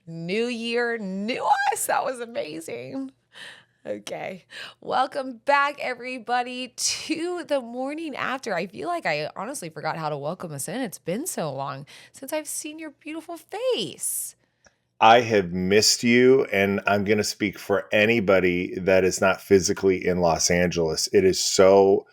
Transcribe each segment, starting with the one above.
New year, new us. That was amazing. Okay. Welcome back, everybody, to the morning after. I feel like I honestly forgot how to welcome us in. It's been so long since I've seen your beautiful face. I have missed you, and I'm going to speak for anybody that is not physically in Los Angeles. It is so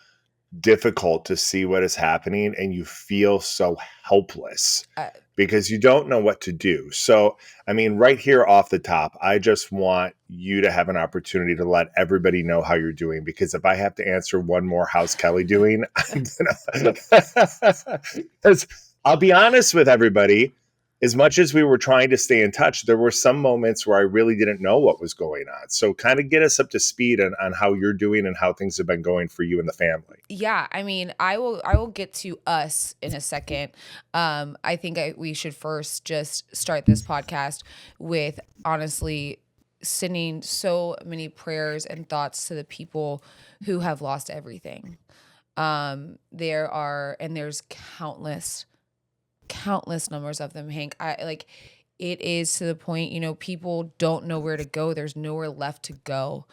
difficult to see what is happening, and you feel so helpless Uh, because you don't know what to do. So, I mean, right here off the top, I just want you to have an opportunity to let everybody know how you're doing. Because if I have to answer one more, how's Kelly doing? I'm gonna, because I'll be honest with everybody. As much as we were trying to stay in touch, there were some moments where I really didn't know what was going on. So, kind of get us up to speed on how you're doing and how things have been going for you and the family. yeah, I mean, I will get to us in a second. I think we should first just start this podcast with honestly sending so many prayers and thoughts to the people who have lost everything. There's countless numbers of them, Hank. I like it is to the point, people don't know where to go. There's nowhere left to go.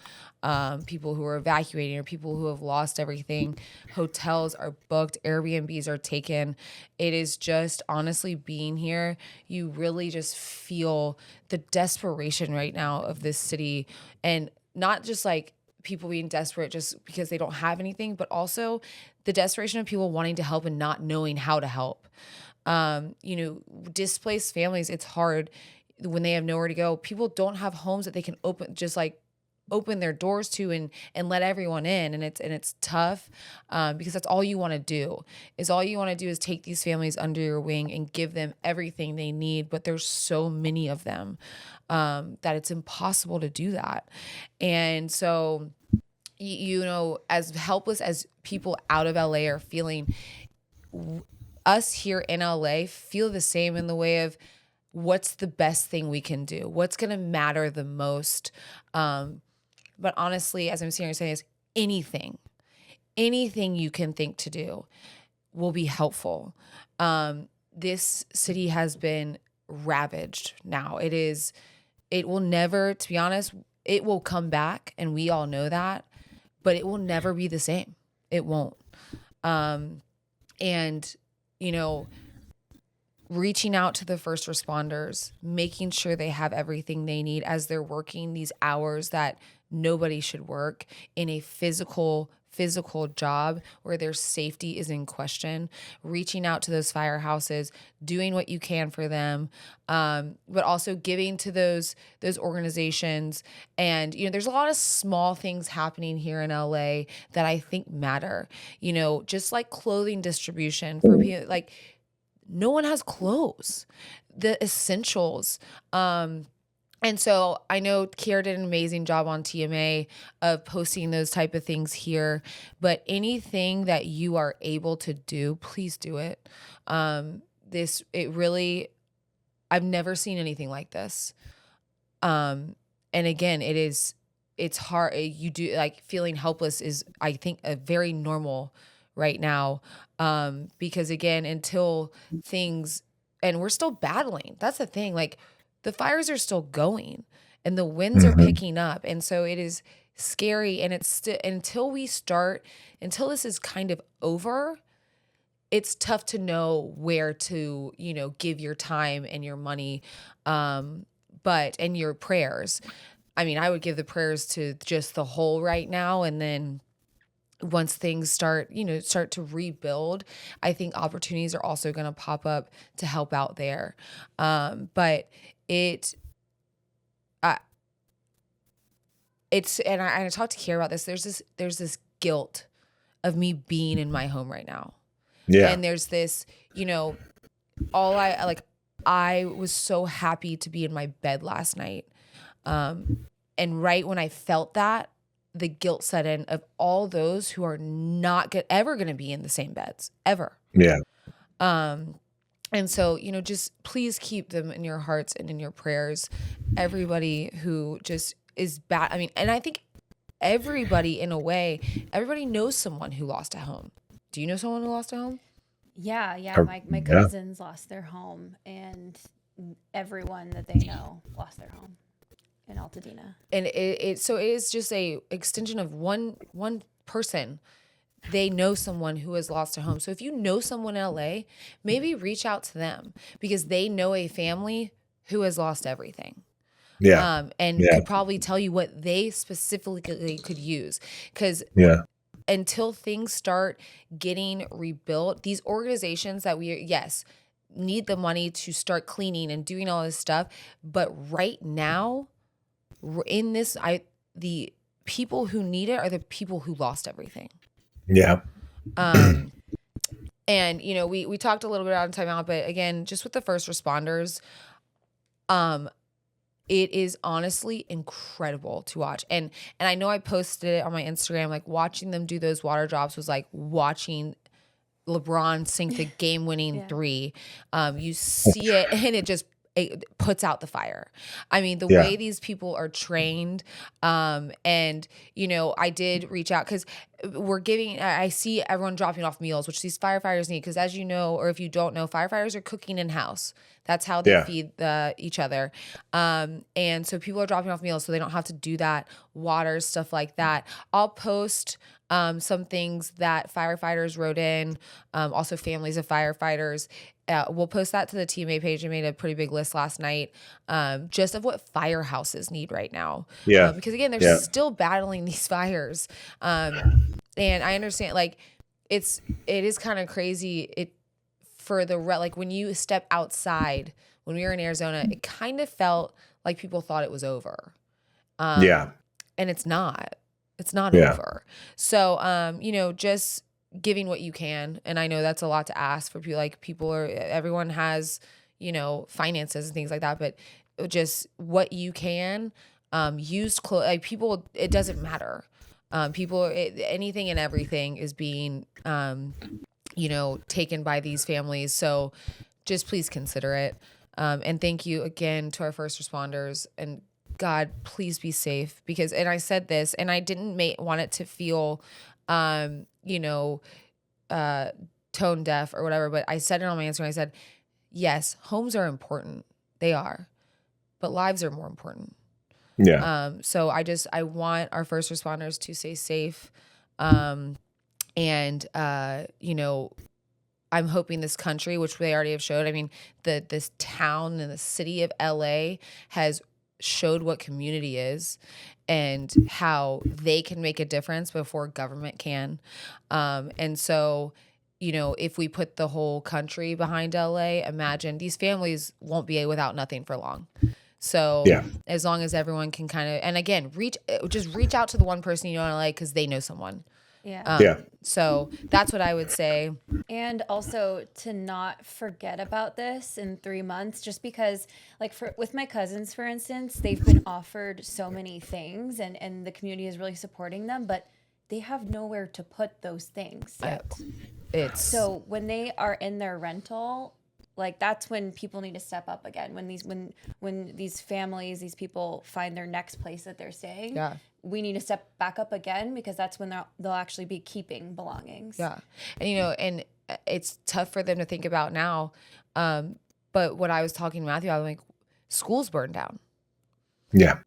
People who are evacuating or people who have lost everything. Hotels are booked, Airbnbs are taken. It is just honestly being here, you really just feel the desperation right now of this city, and not just like people being desperate just because they don't have anything, but also the desperation of people wanting to help and not knowing how to help. Displaced families, it's hard when they have nowhere to go. People don't have homes that they can open their doors to and let everyone in, and it's tough, because that's all you want to do is take these families under your wing and give them everything they need, but there's so many of them, that it's impossible to do that. And so as helpless as people out of LA are feeling, us here in LA feel the same, in the way of what's the best thing we can do, what's going to matter the most. But honestly, as I'm sitting here saying this, anything you can think to do will be helpful. This city has been ravaged now. It will never, to be honest, it will come back, and we all know that, but it will never be the same. It won't. And you know, reaching out to the first responders, making sure they have everything they need as they're working these hours that nobody should work in a physical job where their safety is in question, reaching out to those firehouses, doing what you can for them, but also giving to those organizations. And there's a lot of small things happening here in LA that I think matter. Just like clothing distribution for people, like no one has clothes, the essentials. And so I know Kiara did an amazing job on TMA of posting those type of things here, but anything that you are able to do, please do it. I've never seen anything like this. And again, it's hard. You do, like, feeling helpless is, I think, a very normal right now. Because again, until things, and we're still battling. That's the thing. Like, the fires are still going and the winds are Mhm. picking up. And so it is scary. And it's until this is kind of over, it's tough to know where to, give your time and your money, and your prayers. I mean, I would give the prayers to just the whole right now. And then once things start to rebuild, I think opportunities are also going to pop up to help out there. But it, I, it's, and I talked to Kiara about this. There's this guilt of me being in my home right now. Yeah. And there's this, all I like, I was so happy to be in my bed last night. And right when I felt that, the guilt set in of all those who are not ever going to be in the same beds ever. Yeah. And so, just please keep them in your hearts and in your prayers. Everybody who just is bad. I mean, and I think everybody, in a way, everybody knows someone who lost a home. Do you know someone who lost a home? Yeah, Uh, my yeah. cousins lost their home, and everyone that they know lost their home in Altadena. And so it is just a extension of one person. They know someone who has lost a home. So if you know someone in LA, maybe reach out to them because they know a family who has lost everything. Yeah. And could probably tell you what they specifically could use. Because until things start getting rebuilt, these organizations that need the money to start cleaning and doing all this stuff. But right now, in this, the people who need it are the people who lost everything. Yeah. And we talked a little bit out in timeout, but again, just with the first responders, it is honestly incredible to watch. And I know I posted it on my Instagram, like watching them do those water drops was like watching LeBron sink the game-winning 3. You see it, and it puts out the fire. I mean, the way these people are trained, and I did reach out because I see everyone dropping off meals, which these firefighters need, because as you know, or if you don't know, firefighters are cooking in-house. That's how they feed each other. And so people are dropping off meals so they don't have to do that, water, stuff like that. I'll post some things that firefighters wrote in, also families of firefighters. We'll post that to the teammate page. I made a pretty big list last night, just of what firehouses need right now. Because again, they're still battling these fires. And I understand, like, it is kind of crazy. Like when you step outside, when we were in Arizona, it kind of felt like people thought it was over. And it's not. It's not over. So, just giving what you can. And I know that's a lot to ask for people. Like everyone has, finances and things like that, but just what you can, used clothes, like people, it doesn't matter. Anything and everything is being, taken by these families. So just please consider it. And thank you again to our first responders, and God, please be safe, and I said this, and I didn't want it to feel, tone deaf or whatever, but I said it on my Instagram. I said, yes, homes are important. They are, but lives are more important. So I want our first responders to stay safe. I'm hoping this country, which they already have showed, I mean, this town and the city of LA has showed what community is and how they can make a difference before government can. And so, if we put the whole country behind LA, imagine these families won't be without nothing for long. So as long as everyone can kind of, and again, reach out to the one person in LA because they know someone. So that's what I would say. And also to not forget about this in 3 months, just because with my cousins, for instance, they've been offered so many things and the community is really supporting them, but they have nowhere to put those things yet. So when they are in their rental, that's when people need to step up again. When these families, these people find their next place that they're staying, we need to step back up again, because that's when they'll actually be keeping belongings. Yeah. And, and it's tough for them to think about now. But when I was talking to Matthew, I was like, schools burned down. Yeah.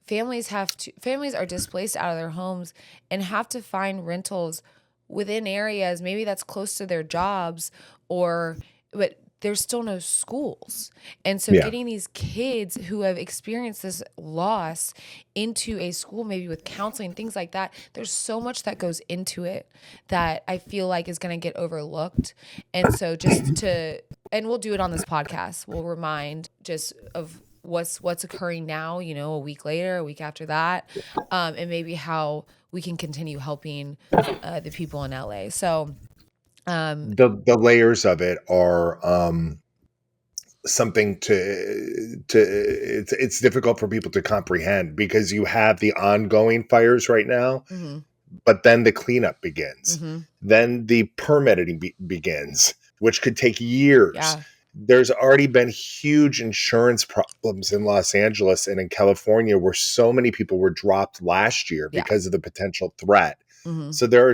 Families are displaced out of their homes and have to find rentals within areas, maybe that's close to their jobs, but there's still no schools. And so getting these kids who have experienced this loss into a school, maybe with counseling, things like that, there's so much that goes into it that I feel like is going to get overlooked. And so and we'll do it on this podcast. We'll remind just of what's occurring now, a week later, a week after that, and maybe how we can continue helping the people in LA. So the layers of it are something it's difficult for people to comprehend, because you have the ongoing fires right now, but then the cleanup begins, then the permitting begins, which could take years. There's already been huge insurance problems in Los Angeles and in California, where so many people were dropped last year because of the potential threat. So there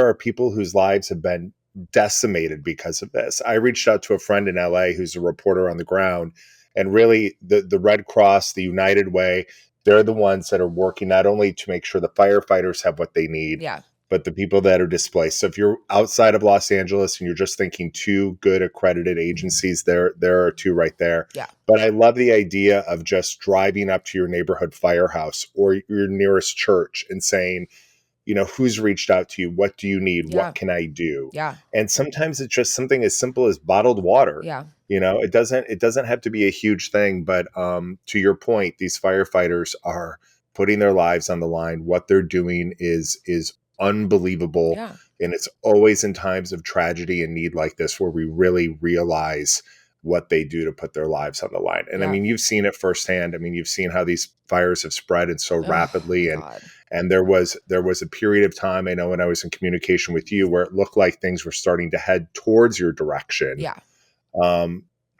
are people whose lives have been decimated because of this. I reached out to a friend in LA who's a reporter on the ground, And really, the Red Cross, the United Way, they're the ones that are working not only to make sure the firefighters have what they need, Yeah. but the people that are displaced. So if you're outside of Los Angeles and you're just thinking two good accredited agencies, there are two right there. Yeah. But I love the idea of just driving up to your neighborhood firehouse or your nearest church and saying, who's reached out to you? What do you need? Yeah. What can I do? Yeah. And sometimes it's just something as simple as bottled water. Yeah. It doesn't have to be a huge thing, but to your point, these firefighters are putting their lives on the line. What they're doing is unbelievable. Yeah. And it's always in times of tragedy and need like this where we really realize what they do to put their lives on the line. And Yeah. I mean, you've seen it firsthand. I mean, you've seen how these fires have spread and so rapidly. And there was a period of time, I know, when I was in communication with you, where it looked like things were starting to head towards your direction. Yeah.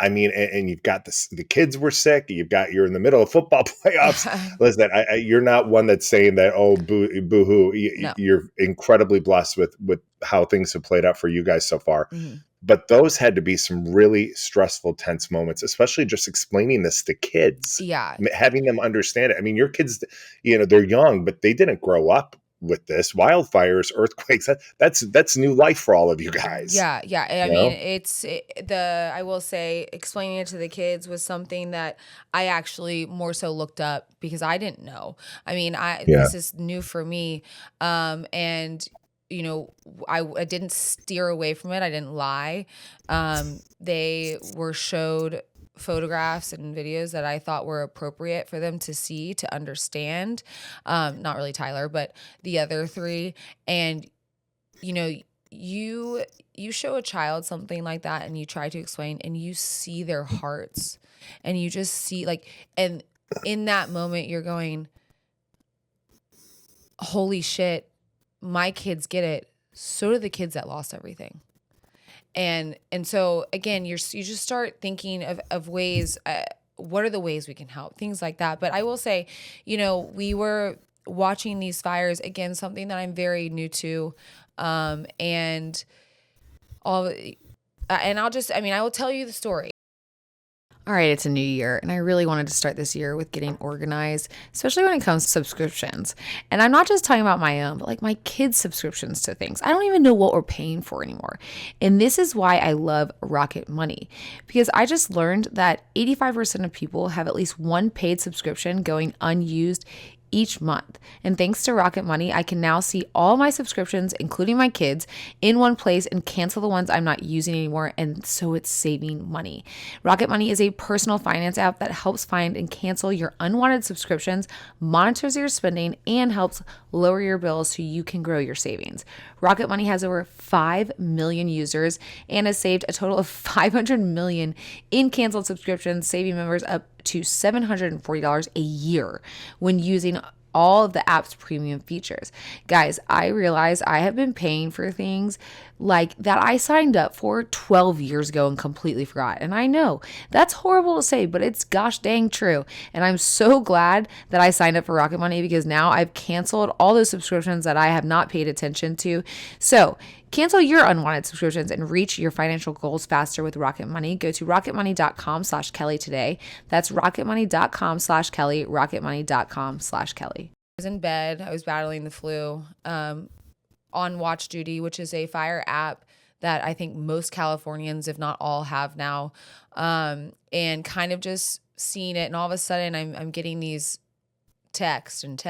I mean, and you've got the kids were sick. You're in the middle of football playoffs. Listen, you're not one that's saying that, oh, boo-hoo. No. You're incredibly blessed with how things have played out for you guys so far. Mm-hmm. But those had to be some really stressful, tense moments, especially just explaining this to kids. Yeah. Having them understand it. I mean, your kids, they're young, but they didn't grow up with this. Wildfires, earthquakes, that's new life for all of you guys. Yeah. Yeah. I mean, I will say explaining it to the kids was something that I actually more so looked up because I didn't know. I mean, this is new for me. And I didn't steer away from it. I didn't lie. They were showed photographs and videos that I thought were appropriate for them to see, to understand. Not really Tyler, but the other three. And, you show a child something like that and you try to explain and you see their hearts and you just see and in that moment you're going, holy shit, my kids get it. So do the kids that lost everything. And so again, you just start thinking of ways, what are the ways we can help, things like that. But I will say, we were watching these fires, again, something that I'm very new to. I will tell you the story. All right, it's a new year, and I really wanted to start this year with getting organized, especially when it comes to subscriptions. And I'm not just talking about my own, but my kids' subscriptions to things. I don't even know what we're paying for anymore. And this is why I love Rocket Money, because I just learned that 85% of people have at least one paid subscription going unused each month. And thanks to Rocket Money, I can now see all my subscriptions, including my kids, in one place and cancel the ones I'm not using anymore. And so it's saving money. Rocket Money is a personal finance app that helps find and cancel your unwanted subscriptions, monitors your spending, and helps lower your bills so you can grow your savings. Rocket Money has over 5 million users and has saved a total of $500 million in canceled subscriptions, saving members up to $740 a year when using all of the app's premium features. Guys, I realize I have been paying for things like that I signed up for 12 years ago and completely forgot. And I know that's horrible to say, but it's gosh dang true. And I'm so glad that I signed up for Rocket Money because now I've canceled all those subscriptions that I have not paid attention to. So cancel your unwanted subscriptions and reach your financial goals faster with Rocket Money. Go to rocketmoney.com/Kelly today. That's rocketmoney.com/Kelly, rocketmoney.com/Kelly. I was in bed. I was battling the flu, on Watch Duty, which is a fire app that I think most Californians, if not all, have now, and kind of just seeing it. And all of a sudden I'm getting these text. And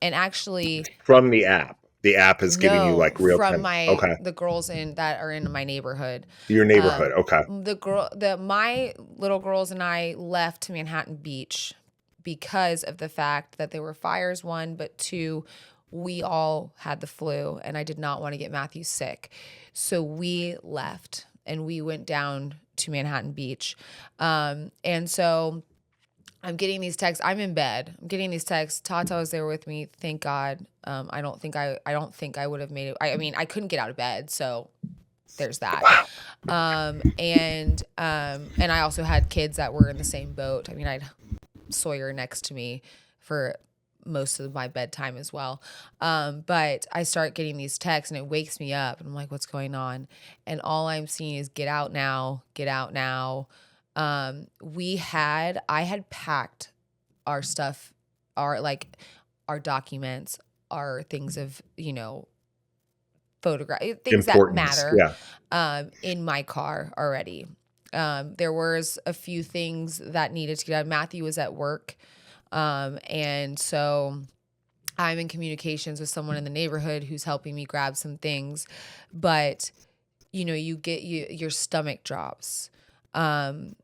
actually from the app. The app is giving you real from time. The girls that are in my neighborhood. Your neighborhood, okay. My little girls and I left to Manhattan Beach because of the fact that there were fires, one, but two, we all had the flu and I did not want to get Matthew sick. So we left and we went down to Manhattan Beach. And so I'm getting these texts. I'm in bed. I'm getting these texts. Tata was there with me. Thank God. I don't think I would have made it. I mean, I couldn't get out of bed. So there's that. And I also had kids that were in the same boat. I mean, I had Sawyer next to me for most of my bedtime as well. But I start getting these texts and it wakes me up and I'm like, what's going on? And all I'm seeing is get out now, get out now. I had packed our stuff, our documents, our things of, photograph things that Importance. matter, Yeah. in my car already. There was a few things that needed to get out. Matthew was at work. And so I'm in communications with someone in the neighborhood who's helping me grab some things, but you get your stomach drops. And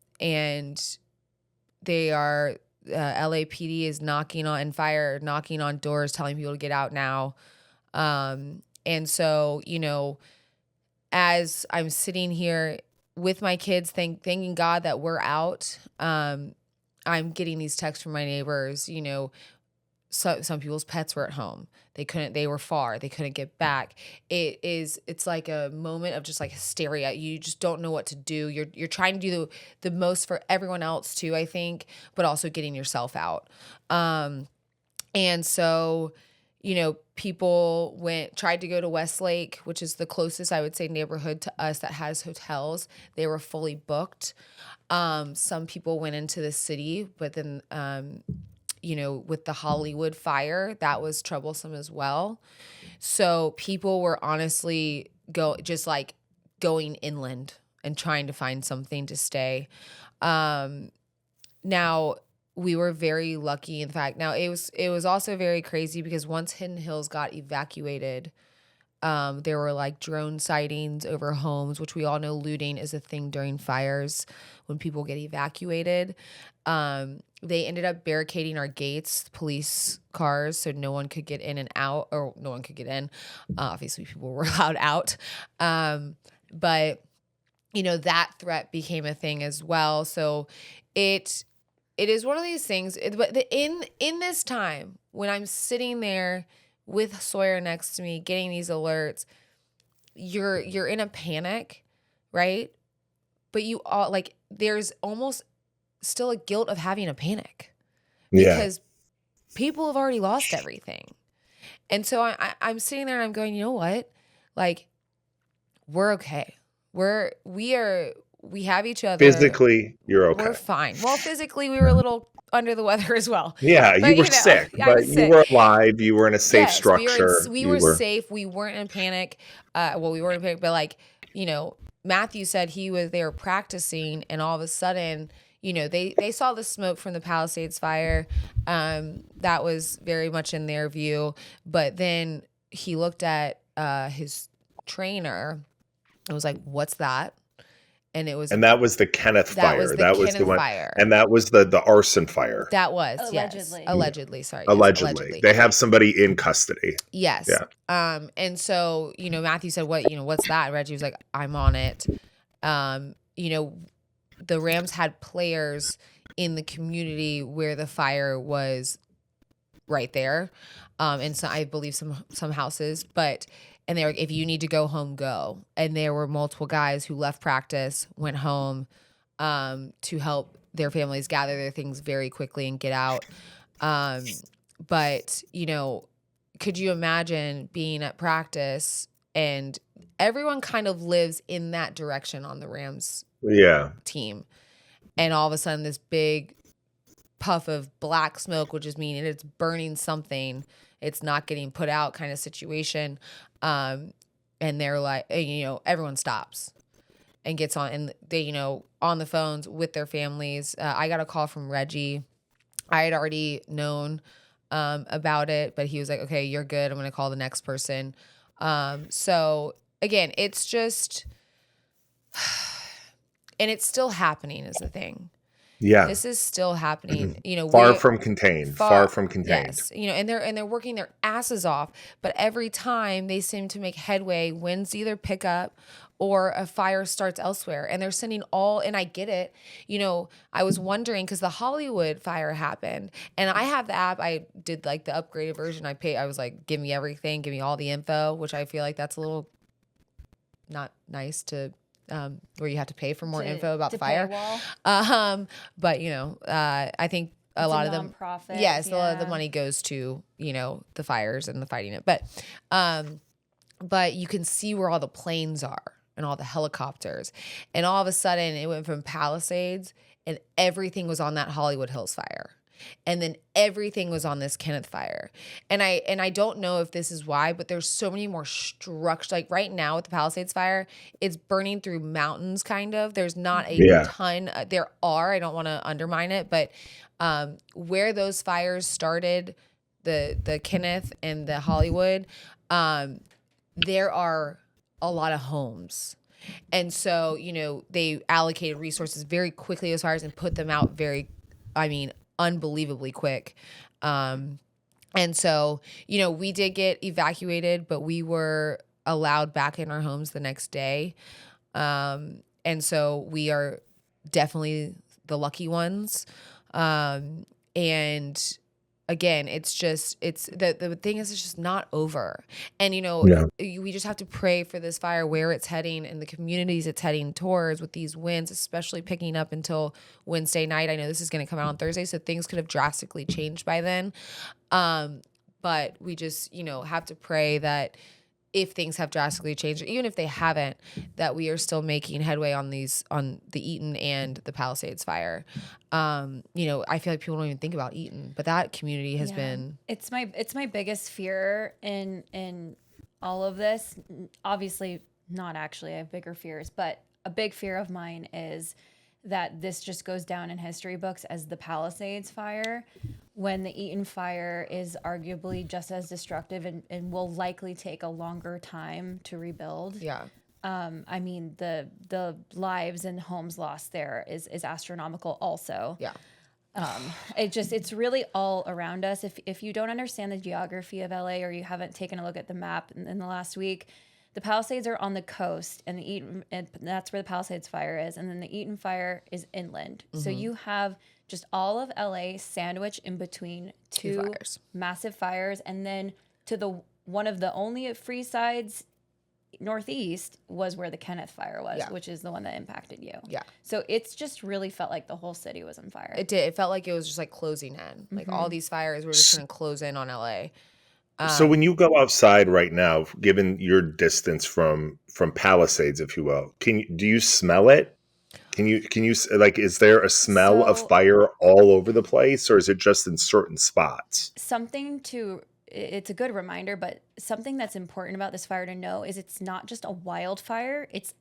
they are, LAPD is knocking on doors, telling people to get out now. And so, as I'm sitting here with my kids, thanking God that we're out, I'm getting these texts from my neighbors. Some people's pets were at home. They were far. They couldn't get back. It's like a moment of just like hysteria. You just don't know what to do. You're trying to do the most for everyone else too, I think, but also getting yourself out. And so, people tried to go to Westlake, which is the closest, I would say, neighborhood to us that has hotels. They were fully booked. Some people went into the city, but then, with the Hollywood fire, that was troublesome as well. So people were honestly going inland and trying to find something to stay. Now we were very lucky. In fact, now it was also very crazy because once Hidden Hills got evacuated, there were like drone sightings over homes, which we all know looting is a thing during fires when people get evacuated. They ended up barricading our gates, police cars, so no one could get in and out, or no one could get in. Obviously, people were allowed out. But that threat became a thing as well. So it is one of these things. But in this time when I'm sitting there with Sawyer next to me, getting these alerts, you're in a panic, right? But you all there's almost still a guilt of having a panic because people have already lost everything. And so I'm sitting there and I'm going, you know what? We're okay. We have each other. Physically, you're okay. We're fine. Well, physically, we were a little under the weather as well. Yeah, but, you were sick, but you were alive. You were in a safe structure. We were safe. We weren't in panic. We weren't in panic, but Matthew said they were practicing, and all of a sudden, they saw the smoke from the Palisades fire. That was very much in their view. But then he looked at his trainer and was like, "What's that?" And that was the Kenneth fire. That was the one, fire. And that was the arson fire. That was allegedly. Yes. Allegedly. Sorry. Allegedly. Yes, They have somebody in custody. Yes. Yeah. And so, Matthew said, what's that? And Reggie was like, I'm on it. The Rams had players in the community where the fire was right there. And so I believe some houses, and they were like, if you need to go home, go. And there were multiple guys who left practice, went home to help their families gather their things very quickly and get out. But, could you imagine being at practice and everyone kind of lives in that direction on the Rams team. And all of a sudden this big puff of black smoke, which is meaning it's burning something, it's not getting put out kind of situation. And they're like, everyone stops and gets on, and they, on the phones with their families. I got a call from Reggie. I had already known about it, but he was like, okay, you're good. I'm going to call the next person. So again, it's just, and it's still happening is the thing. Yeah. This is still happening. Far from contained. Yes. And they're working their asses off, but every time they seem to make headway, winds either pick up or a fire starts elsewhere, and they're sending and I get it. I was wondering because the Hollywood fire happened, and I have the app. I did the upgraded version. I was like, give me everything, give me all the info, which I feel like that's a little not nice to where you have to pay for more info about the fire. But I think a lot of them, nonprofit. yes, a lot of the Yeah. money goes to, you know, the fires and the fighting it. But you can see where all the planes are and all the helicopters. And all of a sudden it went from Palisades and everything was on that Hollywood Hills fire. And then everything was on this Kenneth fire. And I don't know if this is why, but there's so many more structures. Like right now with the Palisades fire, it's burning through mountains kind of. There's not a Yeah. ton. There are, I don't want to undermine it, but where those fires started, the Kenneth and the Hollywood, there are a lot of homes. And so, you know, they allocated resources very quickly as fires and put them out unbelievably quick. And so, you know, we did get evacuated, but we were allowed back in our homes the next day. And so we are definitely the lucky ones. And again, it's the thing is, it's just not over. And, you know, Yeah. we just have to pray for this fire, where it's heading and the communities it's heading towards with these winds, especially picking up until Wednesday night. I know this is going to come out on Thursday, so things could have drastically changed by then. But we just, you know, have to pray that if things have drastically changed, or even if they haven't, that we are still making headway on the Eaton and the Palisades fire. You know, I feel like people don't even think about Eaton, but that community has been. It's my biggest fear in all of this. Obviously, not actually. I have bigger fears, but a big fear of mine is that this just goes down in history books as the Palisades fire, when the Eaton fire is arguably just as destructive and will likely take a longer time to rebuild. Yeah. I mean, the lives and homes lost there is astronomical also. Yeah. It's really all around us. If you don't understand the geography of LA, or you haven't taken a look at the map in the last week, the Palisades are on the coast, and the Eaton, and that's where the Palisades fire is, and then the Eaton fire is inland. Mm-hmm. So you have just all of LA sandwiched in between two fires. Massive fires, and then to the one of the only free sides northeast was where the Kenneth fire was, which is the one that impacted you. Yeah. So it's just really felt like the whole city was on fire. It did. It felt like it was just like closing in. Like all these fires were just going to close in on LA. So when you go outside right now, given your distance from Palisades, if you will, do you smell it? Can you like, is there a smell of fire all over the place, or is it just in certain spots? It's a good reminder, but something that's important about this fire to know is it's not just a wildfire, it's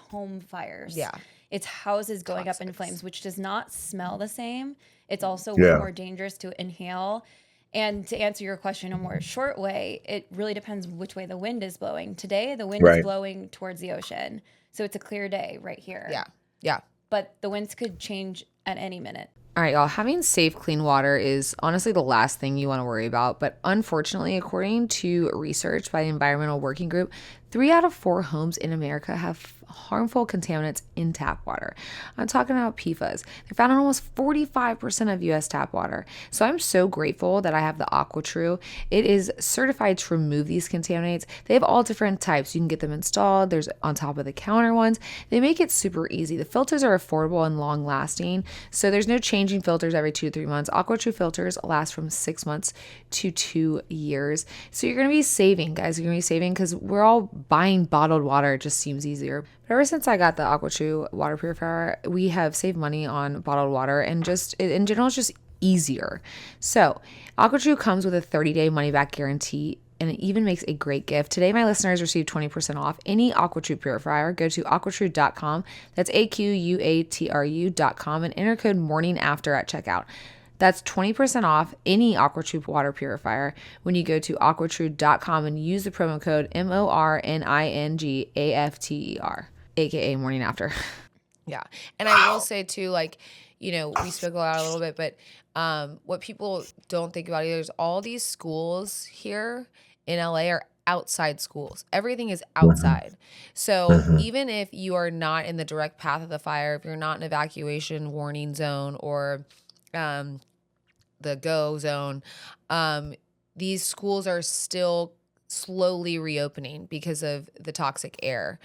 home fires. Yeah. It's houses going up in flames, which does not smell the same. It's also more dangerous to inhale. And to answer your question in a more short way, it really depends which way the wind is blowing. Today, the wind is blowing towards the ocean. So it's a clear day right here. Yeah. Yeah. But the winds could change at any minute. All right, y'all. Having safe, clean water is honestly the last thing you want to worry about. But unfortunately, according to research by the Environmental Working Group, 3 out of 4 homes in America have harmful contaminants in tap water. I'm talking about PFAS. They're found in almost 45% of U.S. tap water. So I'm so grateful that I have the AquaTru. It is certified to remove these contaminants. They have all different types. You can get them installed. There's on top of the counter ones. They make it super easy. The filters are affordable and long lasting. So there's no changing filters every 2 to 3 months. AquaTru filters last from 6 months to 2 years. So you're going to be saving, guys. You're going to be saving because we're all buying bottled water. It just seems easier. But ever since I got the AquaTru water purifier, we have saved money on bottled water, and just in general, it's just easier. So AquaTru comes with a 30-day money-back guarantee, and it even makes a great gift. Today, my listeners receive 20% off any AquaTru purifier. Go to aquatru.com. That's AQUATRU.com and enter code MORNINGAFTER at checkout. That's 20% off any AquaTru water purifier when you go to aquatru.com and use the promo code MORNINGAFTER, aka morning after. Yeah. And I will say too, like, you know, we spoke about it a little bit, but what people don't think about either is all these schools here in LA are outside schools. Everything is outside. So even if you are not in the direct path of the fire, if you're not in evacuation warning zone or the go zone, these schools are still slowly reopening because of the toxic air.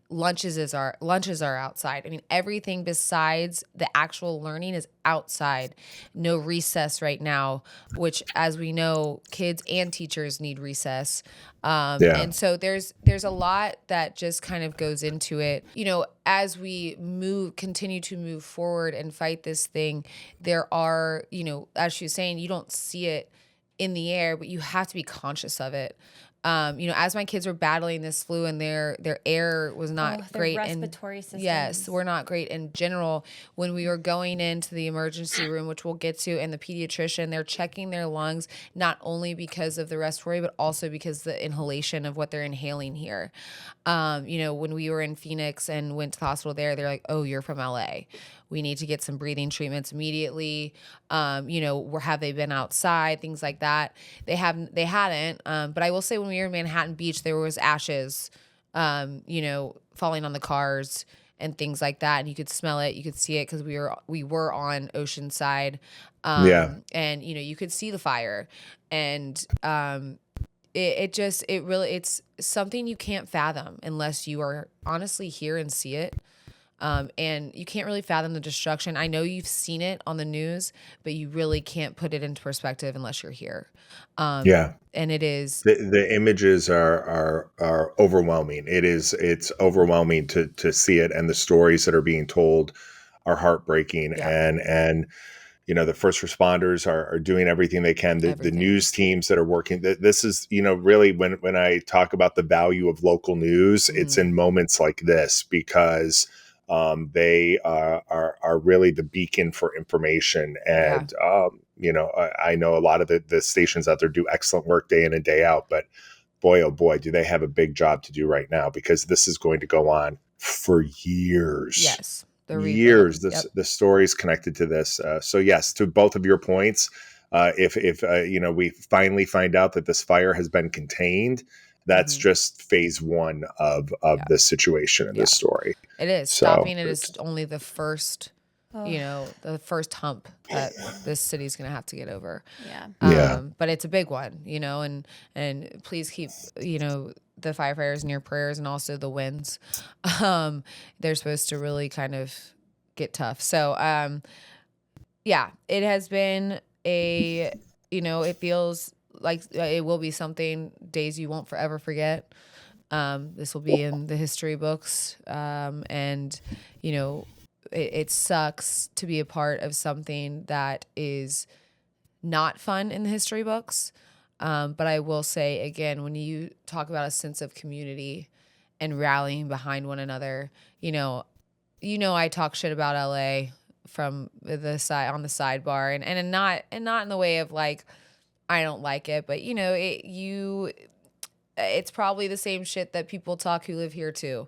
lunches are outside. I mean, everything besides the actual learning is outside. No recess right now, which, as we know, kids and teachers need recess. Yeah. And so there's a lot that just kind of goes into it. As we continue to move forward and fight this thing, there are, as she was saying, you don't see it in the air, but you have to be conscious of it. As my kids were battling this flu and their air was not their great, respiratory systems. Yes, we're not great in general. When we were going into the emergency room, which we'll get to, and the pediatrician, they're checking their lungs not only because of the respiratory, but also because the inhalation of what they're inhaling here. When we were in Phoenix and went to the hospital there, they're like, "Oh, you're from LA. We need to get some breathing treatments immediately." Where have they been outside? Things like that. They hadn't. But I will say, when we were in Manhattan Beach, there was ashes, falling on the cars and things like that, and you could smell it, you could see it, because we were on Oceanside, and you could see the fire, and it's something you can't fathom unless you are honestly here and see it. And you can't really fathom the destruction. I know you've seen it on the news, but you really can't put it into perspective unless you're here. And it is the images are overwhelming. It's overwhelming to see it, and the stories that are being told are heartbreaking. And the first responders are doing everything they can. The news teams that are working. This is really when I talk about the value of local news, it's in moments like this, because they are really the beacon for information. And, I know a lot of the stations out there do excellent work day in and day out, but boy, oh boy, do they have a big job to do right now, because this is going to go on for years. Yes. Years. The stories connected to this. So yes, to both of your points, if we finally find out that this fire has been contained, that's just phase one of this situation and this story. It is. Stopping it is only the first, the first hump that this city's going to have to get over. But it's a big one, and please keep, the firefighters in your prayers, and also the winds. They're supposed to really kind of get tough. So, it has been it feels like it will be something, days you won't forever forget. This will be in the history books. And it sucks to be a part of something that is not fun in the history books. But I will say again, when you talk about a sense of community and rallying behind one another, I talk shit about LA from the side on the sidebar, and not in the way of like, I don't like it, but it's probably the same shit that people talk who live here too,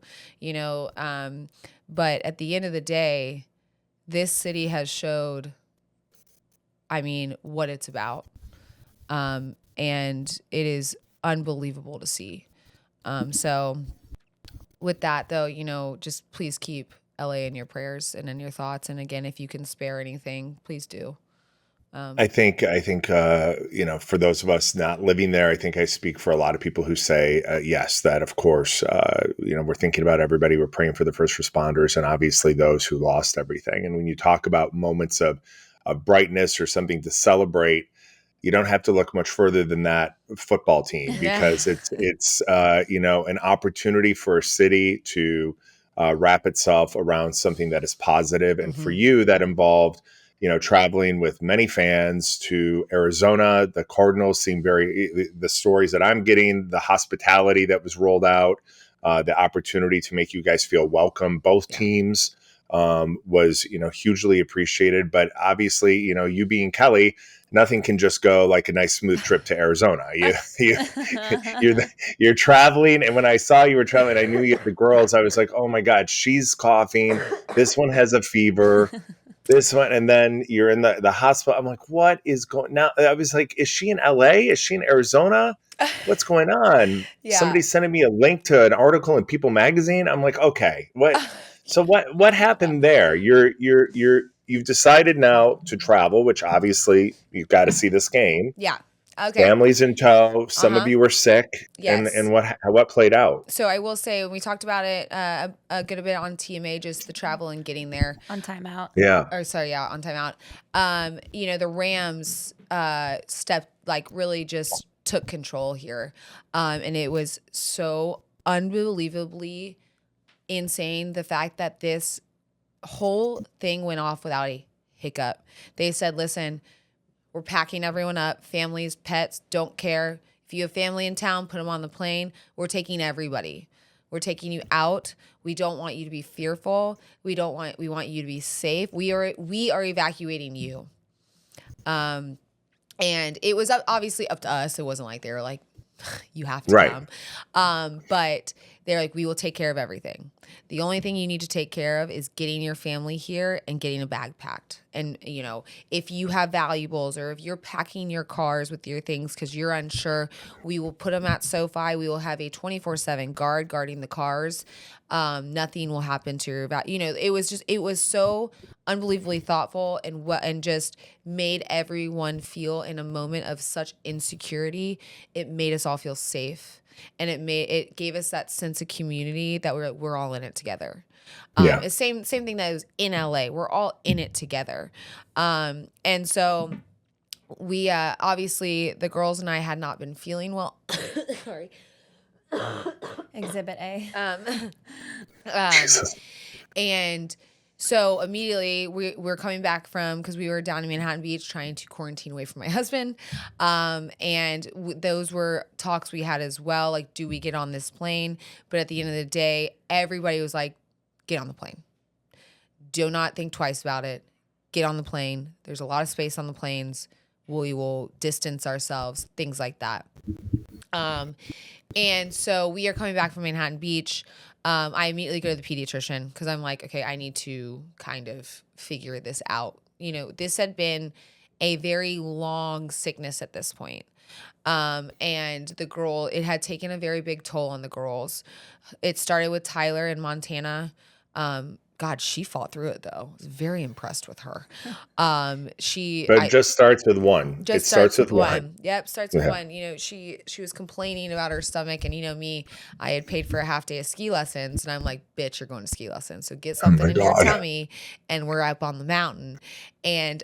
but at the end of the day, this city has showed, what it's about. And it is unbelievable to see. So with that though, just please keep LA in your prayers and in your thoughts. And again, if you can spare anything, please do. I think, for those of us not living there, I think I speak for a lot of people who say, yes, that of course, we're thinking about everybody. We're praying for the first responders and obviously those who lost everything. And when you talk about moments of brightness or something to celebrate, you don't have to look much further than that football team, because it's an opportunity for a city to wrap itself around something that is positive. And for you, that involved traveling with many fans to Arizona. The Cardinals seem the stories that I'm getting, the hospitality that was rolled out, the opportunity to make you guys feel welcome. Both teams was, hugely appreciated. But obviously, you being Kelly, nothing can just go like a nice smooth trip to Arizona. You're traveling. And when I saw you were traveling, I knew you had the girls. I was like, oh my God, she's coughing. This one has a fever. This one, and then you're in the hospital. I'm like, what is going now? I was like, is she in LA? Is she in Arizona? What's going on? Somebody's sending me a link to an article in People magazine. I'm like, okay, what? So what happened there? You've decided now to travel, which obviously you've got to see this game. Yeah. Okay. Families in tow. Some of Uh-huh. you were sick. Yes. And what played out? So I will say, we talked about it a good bit on TMA, just the travel and getting there. On timeout. Yeah. Or sorry, yeah, on timeout. The Rams really just took control here. And it was so unbelievably insane, the fact that this whole thing went off without a hiccup. They said, listen, we're packing everyone up, families, pets, don't care. If you have family in town, put them on the plane. We're taking everybody. We're taking you out. We don't want you to be fearful. We want you to be safe. We are evacuating you. And it was obviously up to us. It wasn't like they were like, you have to Right. come. But they're like, we will take care of everything. The only thing you need to take care of is getting your family here and getting a bag packed. And, if you have valuables or if you're packing your cars with your things because you're unsure, we will put them at SoFi. We will have a 24/7 guard guarding the cars. Nothing will happen to your it was so unbelievably thoughtful and just made everyone feel, in a moment of such insecurity, it made us all feel safe. And it gave us that sense of community that we're all in it together. Yeah. It's same thing that was in LA. We're all in it together. And so we obviously, the girls and I had not been feeling well. Sorry. Exhibit A. Jesus. And so immediately we're coming back because we were down in Manhattan Beach trying to quarantine away from my husband. Those were talks we had as well. Like, do we get on this plane? But at the end of the day, everybody was like, get on the plane. Do not think twice about it. Get on the plane. There's a lot of space on the planes. We will distance ourselves, things like that. And so we are coming back from Manhattan Beach. I immediately go to the pediatrician because I'm like, okay, I need to kind of figure this out. This had been a very long sickness at this point. And it had taken a very big toll on the girls. It started with Tyler in Montana. God, she fought through it though. I was very impressed with her. Just starts with one. Just it starts with one. Yep, starts with one. She was complaining about her stomach, and me, I had paid for a half day of ski lessons, and I'm like, bitch, you're going to ski lessons, so get something in your tummy, and we're up on the mountain. And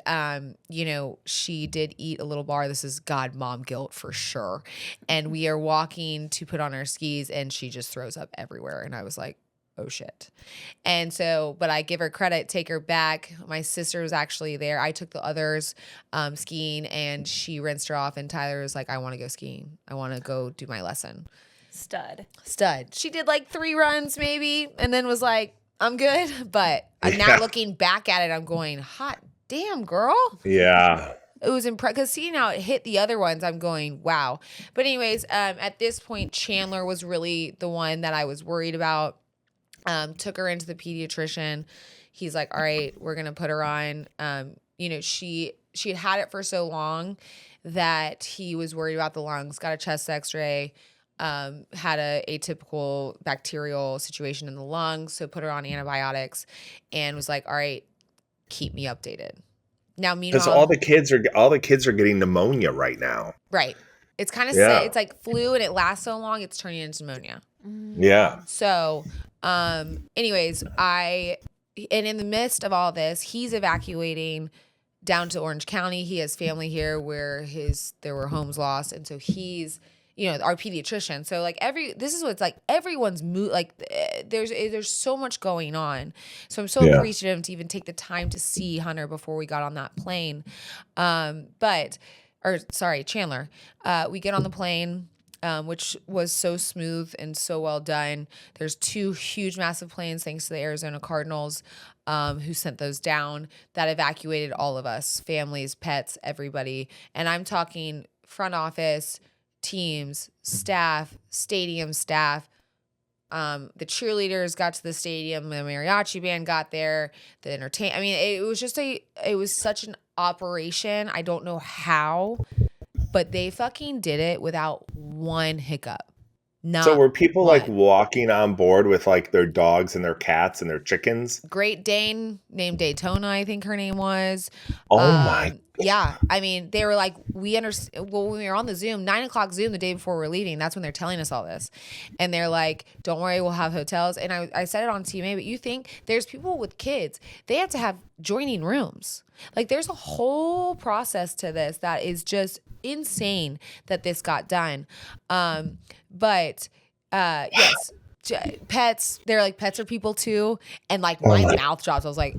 she did eat a little bar. This is mom guilt for sure. And we are walking to put on our skis, and she just throws up everywhere, and I was like, oh shit. And so, but I give her credit, take her back. My sister was actually there. I took the others skiing, and she rinsed her off, and Tyler was like, I want to go skiing. I want to go do my lesson. Stud. She did like 3 runs maybe, and then was like, I'm good. But now looking back at it, I'm going, hot damn, girl. Yeah. It was impressive because seeing how it hit the other ones, I'm going, wow. But anyways, at this point, Chandler was really the one that I was worried about. Took her into the pediatrician. He's like, all right, we're going to put her on. She had it for so long that he was worried about the lungs, got a chest x-ray, had a atypical bacterial situation in the lungs. So put her on antibiotics and was like, all right, keep me updated. Now, meanwhile, because all the kids are getting pneumonia right now. Right. It's kind of sad. It's like flu and it lasts so long, it's turning into pneumonia. Yeah. So, anyways, and in the midst of all this, he's evacuating down to Orange County. He has family here where there were homes lost. And so he's, our pediatrician. So like this is what it's like. Everyone's there's so much going on. So I'm so appreciative to even take the time to see Hunter before we got on that plane. Chandler, we get on the plane. Which was so smooth and so well done. There's 2 huge, massive planes, thanks to the Arizona Cardinals, who sent those down, that evacuated all of us, families, pets, everybody. And I'm talking front office, teams, staff, stadium staff. The cheerleaders got to the stadium, the mariachi band got there, the entertainment. I mean, it was such an operation. I don't know how. But they fucking did it without one hiccup. So were people like walking on board with like their dogs and their cats and their chickens? Great Dane named Daytona, I think her name was. Oh my Yeah. I mean, they were like, we understand. Well, when we were on the Zoom, 9 o'clock Zoom the day before we're leaving, that's when they're telling us all this. And they're like, don't worry, we'll have hotels. And I said it on TMA, but you think there's people with kids, they have to have joining rooms. Like there's a whole process to this that is just insane that this got done. But yes, pets, they're like, pets are people too. And like my mouth drops. I was like,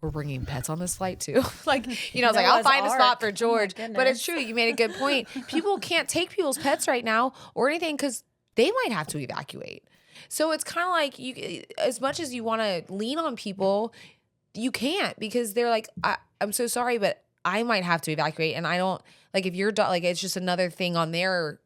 we're bringing pets on this flight too. Like, I was like, I'll find a spot for George. But it's true. You made a good point. People can't take people's pets right now or anything because they might have to evacuate. So it's kind of like you, as much as you want to lean on people, you can't because they're like, I'm so sorry, but I might have to evacuate. And I don't like if your dog, like it's just another thing on their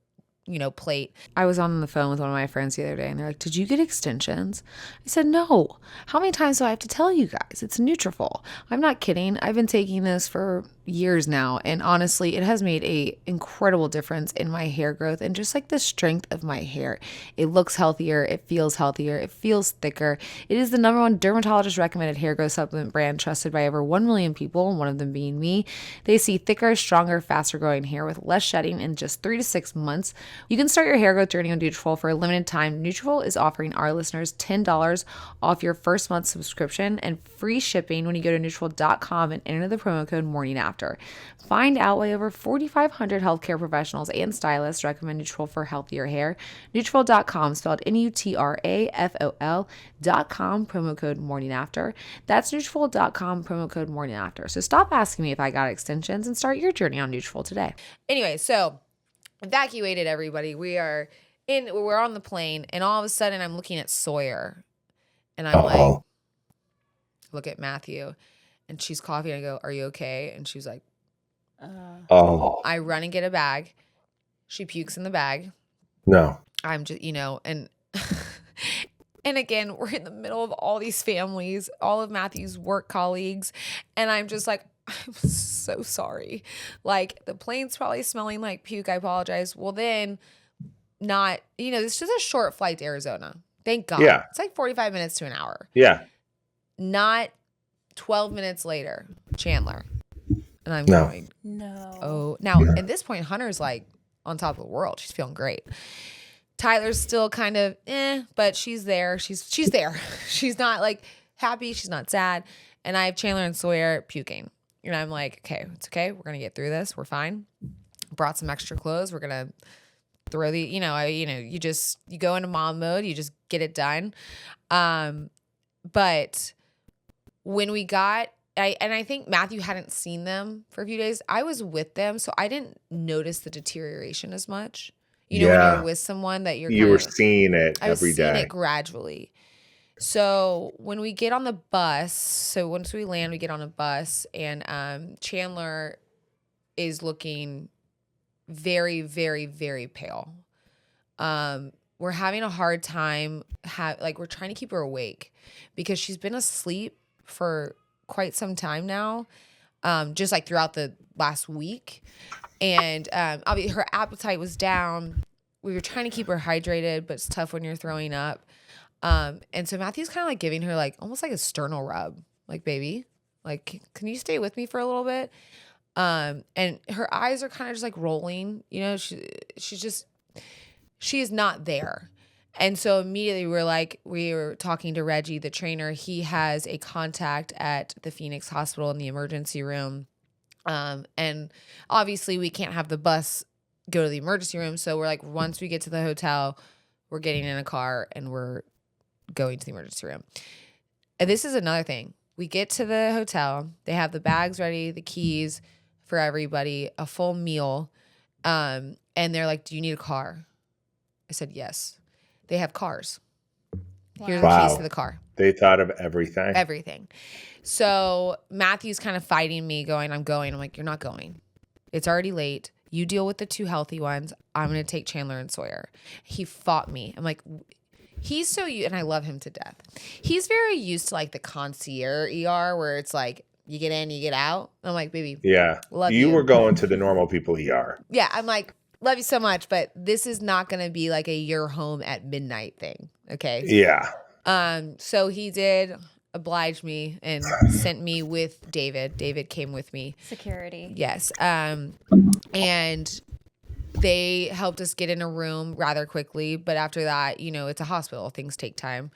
plate. I was on the phone with one of my friends the other day and they're like, did you get extensions? I said, no. How many times do I have to tell you guys? It's Nutrafol. I'm not kidding. I've been taking this for years now. And honestly, it has made a incredible difference in my hair growth and just like the strength of my hair. It looks healthier. It feels healthier. It feels thicker. It is the #1 dermatologist recommended hair growth supplement brand trusted by over 1 million people, one of them being me. They see thicker, stronger, faster growing hair with less shedding in just 3 to 6 months. You can start your hair growth journey on Nutrafol for a limited time. Nutrafol is offering our listeners $10 off your first month subscription and free shipping when you go to Nutrafol.com and enter the promo code morning after. Find out why over 4,500 healthcare professionals and stylists recommend Nutrafol for healthier hair. Nutrafol.com, spelled Nutrafol.com, promo code morning after. That's Nutrafol.com, promo code morning after. So stop asking me if I got extensions and start your journey on Nutrafol today. Anyway, so evacuated everybody. We're on the plane, and all of a sudden I'm looking at Sawyer, and I'm like, look at Matthew, and she's coughing. I go, are you okay? And she's like, I run and get a bag. She pukes in the bag. No. I'm just, and and again, we're in the middle of all these families, all of Matthew's work colleagues, and I'm just like, I'm so sorry. Like the plane's probably smelling like puke. I apologize. Well, then not, it's just a short flight to Arizona. Thank God. Yeah. It's like 45 minutes to an hour. Yeah. Not 12 minutes later, Chandler. And I'm going, no. Oh, now at this point, Hunter's like on top of the world. She's feeling great. Tyler's still kind of, but she's there. She's there. She's not like happy. She's not sad. And I have Chandler and Sawyer puking. And I'm like, okay, it's okay. We're going to get through this. We're fine. Brought some extra clothes. We're going to throw you go into mom mode. You just get it done. But when we got, I think Matthew hadn't seen them for a few days. I was with them, so I didn't notice the deteration as much. When you're with someone that you were seeing it every day. I was seeing it gradually. So when we get on the bus, so once we land, we get on a bus, and Chandler is looking very, very, very pale. We're having a hard time. We're trying to keep her awake because she's been asleep for quite some time now, just like throughout the last week. And obviously her appetite was down. We were trying to keep her hydrated, but it's tough when you're throwing up. And so Matthew's kind of like giving her like almost like a sternal rub, like, baby, like, can you stay with me for a little bit? And her eyes are kind of just like rolling, she is not there. And so immediately we were talking to Reggie, the trainer. He has a contact at the Phoenix Hospital in the emergency room. And obviously we can't have the bus go to the emergency room. So we're like, once we get to the hotel, we're getting in a car and we're going to the emergency room. And this is another thing. We get to the hotel. They have the bags ready, the keys for everybody, a full meal. And they're like, do you need a car? I said, yes. They have cars. Wow. Here's the keys to the car. They thought of everything. Everything. So Matthew's kind of fighting me, going, I'm going. I'm like, you're not going. It's already late. You deal with the 2 healthy ones. I'm going to take Chandler and Sawyer. He fought me. I'm like, he's so, and I love him to death. He's very used to like the concierge ER where it's like, you get in, you get out. I'm like, baby. Yeah. Love you. You were going to the normal people ER. Yeah. I'm like, love you so much, but this is not going to be like a you're home at midnight thing. Okay. Yeah. So he did. obliged me and sent me with David. David came with me. Security. Yes. And they helped us get in a room rather quickly. But after that, you know, it's a hospital. Things take time.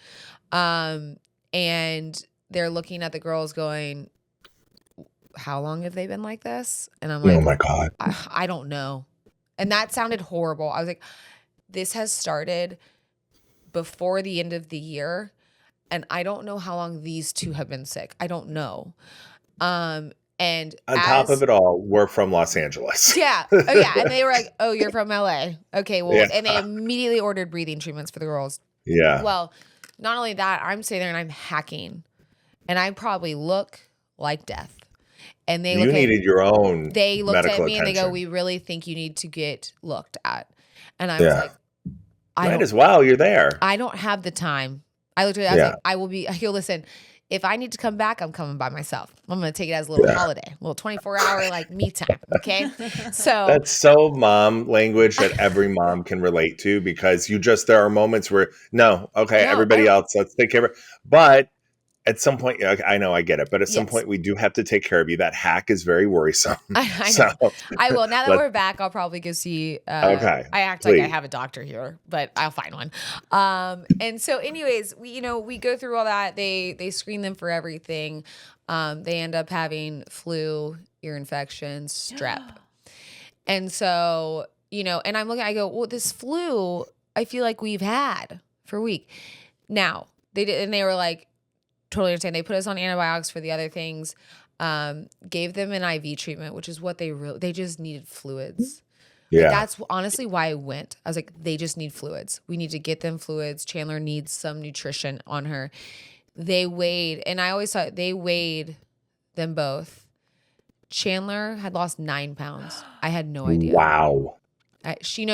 And they're looking at the girls going, how long have they been like this? And I'm like, Oh my God. I don't know. And that sounded horrible. I was like, this has started before the end of the year. And I don't know how long these two have been sick. I don't know. And On top of it all, we're from Los Angeles. yeah. Oh, yeah. And they were like, oh, you're from LA. Okay. Well, Yeah. and they immediately ordered breathing treatments for the girls. Yeah. Well, not only that, I'm sitting there and I'm hacking. And I probably look like death. And they You look needed your own they looked at medical me and they go, attention. we really think you need to get looked at. And I was Yeah. like, Might as well. You're there. I don't have the time. I looked at it, I was like, I will be, he'll listen. If I need to come back, I'm coming by myself. I'm going to take it as a little holiday, a little 24-hour like me time. Okay. So That's so mom language that every mom can relate to, because there are moments where, no, okay, No, everybody else, let's take care of it. But at some point, I know I get it, but at some Yes. point we do have to take care of you. That hack is very worrisome. I So, know. I will. Now that we're back, I'll probably go see. Okay, I act please. like I have a doctor here, but I'll find one. And so, anyways, we go through all that. They screen them for everything. They end up having flu, ear infections, strep, and so and I'm looking. I go, well, this flu, I feel like we've had for a week now. They did, and they were like, totally understand. They put us on antibiotics for the other things. Gave them an IV treatment, which is what they just needed fluids. Yeah. Like, that's honestly why I went. I was like, they just need fluids. We need to get them fluids. Chandler needs some nutrition on her. They weighed, and I always thought they weighed them both. Chandler had lost 9 pounds. I had no idea. Wow. She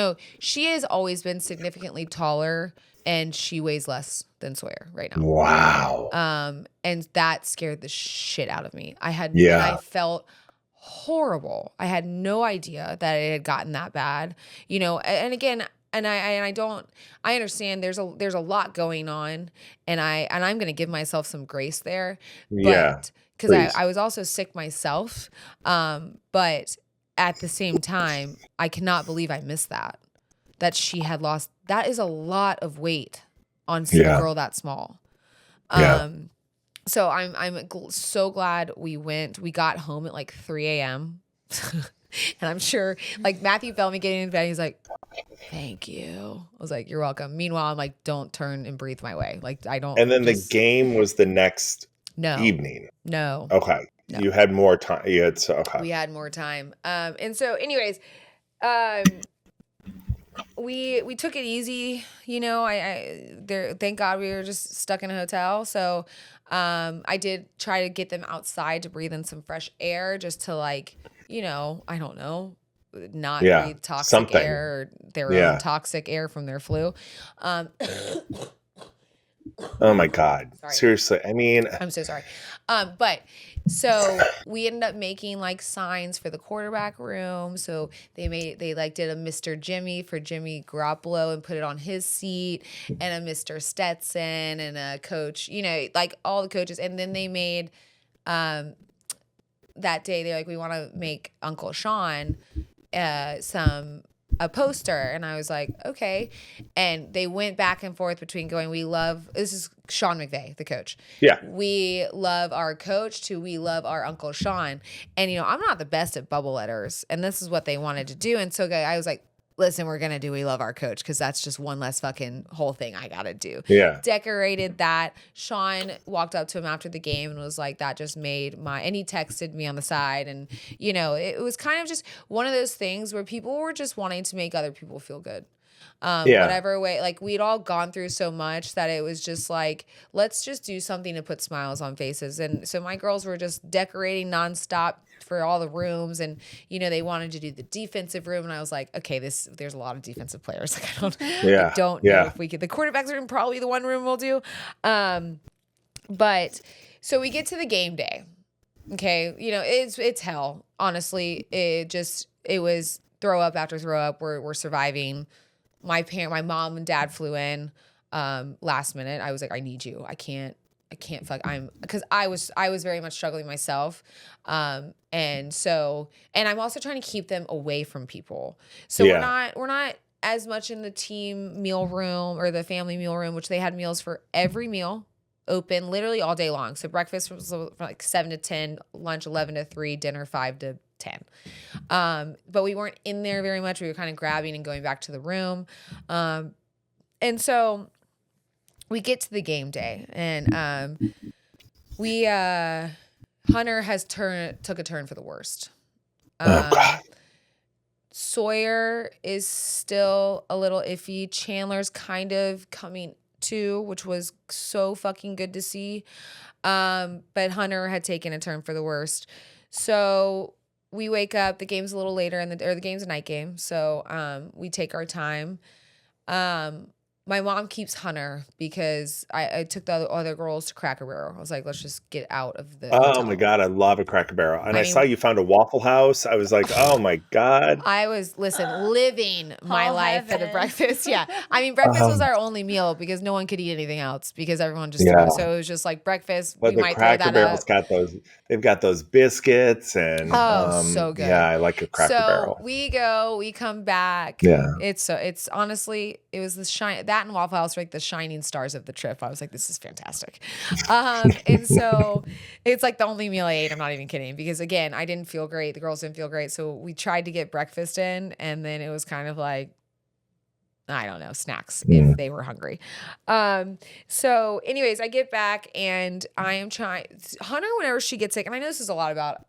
has always been significantly taller, and she weighs less than Sawyer right now. Wow. And that scared the shit out of me. And I felt horrible. I had no idea that it had gotten that bad. And again, I understand there's a lot going on, and I'm going to give myself some grace there. But because I was also sick myself. But at the same time, I cannot believe I missed that she had lost. That is a lot of weight on a girl that small. So I'm so glad we went. We got home at like 3 a.m. And I'm sure like Matthew felt me getting in bed. He's like, thank you. I was like, you're welcome. Meanwhile, I'm like, don't turn and breathe my way. Like, I don't. And then the game was the next evening. No. Okay. No. You had more time. Okay. We had more time. And so anyways, we took it easy, thank God we were just stuck in a hotel. So, I did try to get them outside to breathe in some fresh air, just to I don't know, not breathe toxic air or their own toxic air from their flu. Oh my God. Sorry. Seriously. I mean, I'm so sorry. But so we ended up making like signs for the quarterback room. So they did a Mr. Jimmy for Jimmy Garoppolo and put it on his seat, and a Mr. Stetson and a coach, like all the coaches. And then they made, that day, they're like, we want to make Uncle Sean, a poster. And I was like, okay. And they went back and forth between going, this is Sean McVay, the coach. Yeah. We love our coach to we love our Uncle Sean. And, I'm not the best at bubble letters, and this is what they wanted to do. And so I was like, listen, we're going to do we love our coach, because that's just one less fucking whole thing I got to do. Yeah. Decorated that. Sean walked up to him after the game and was like, that just made and he texted me on the side. And, it was kind of just one of those things where people were just wanting to make other people feel good. Whatever way, like we'd all gone through so much that it was just like, let's just do something to put smiles on faces. And so my girls were just decorating nonstop for all the rooms, and they wanted to do the defensive room, and I was like, okay, there's a lot of defensive players. Like I don't know if we could. The quarterback's room, probably the one room we'll do. But so we get to the game day. Okay, it's hell. Honestly, it was throw up after throw up. We're surviving. My mom and dad flew in last minute. I was like, I need you. I can't I can't fuck. Because I was very much struggling myself. And I'm also trying to keep them away from people. So we're not as much in the team meal room or the family meal room, which they had meals for every meal open literally all day long. So breakfast was from like 7 to 10, lunch 11 to 3, dinner 5 to 10. But we weren't in there very much. We were kind of grabbing and going back to the room. And so we get to the game day, and Hunter has took a turn for the worst. Sawyer is still a little iffy. Chandler's kind of coming to, which was so fucking good to see. But Hunter had taken a turn for the worst. So we wake up. The game's a little later, the game's a night game. So we take our time. My mom keeps Hunter because I took the other girls to Cracker Barrel. I was like, let's just get out of the hotel. My God, I love a Cracker Barrel. And I saw you found a Waffle House. I was like, oh my God. I was, living my life for the breakfast. Yeah. I mean, breakfast was our only meal because no one could eat anything else because everyone just threw it. So it was just like breakfast. But the Cracker Barrel's they've got those biscuits and so good. Yeah, I like a Cracker Barrel. So we come back. Yeah. It's honestly, it was that and Waffle House were like the shining stars of the trip. I was like, this is fantastic. And so it's like the only meal I ate. I'm not even kidding because again, I didn't feel great. The girls didn't feel great. So we tried to get breakfast in and then it was kind of like, I don't know, snacks if they were hungry. So anyways, I get back and I am trying Hunter, whenever she gets sick, and I know this is a lot about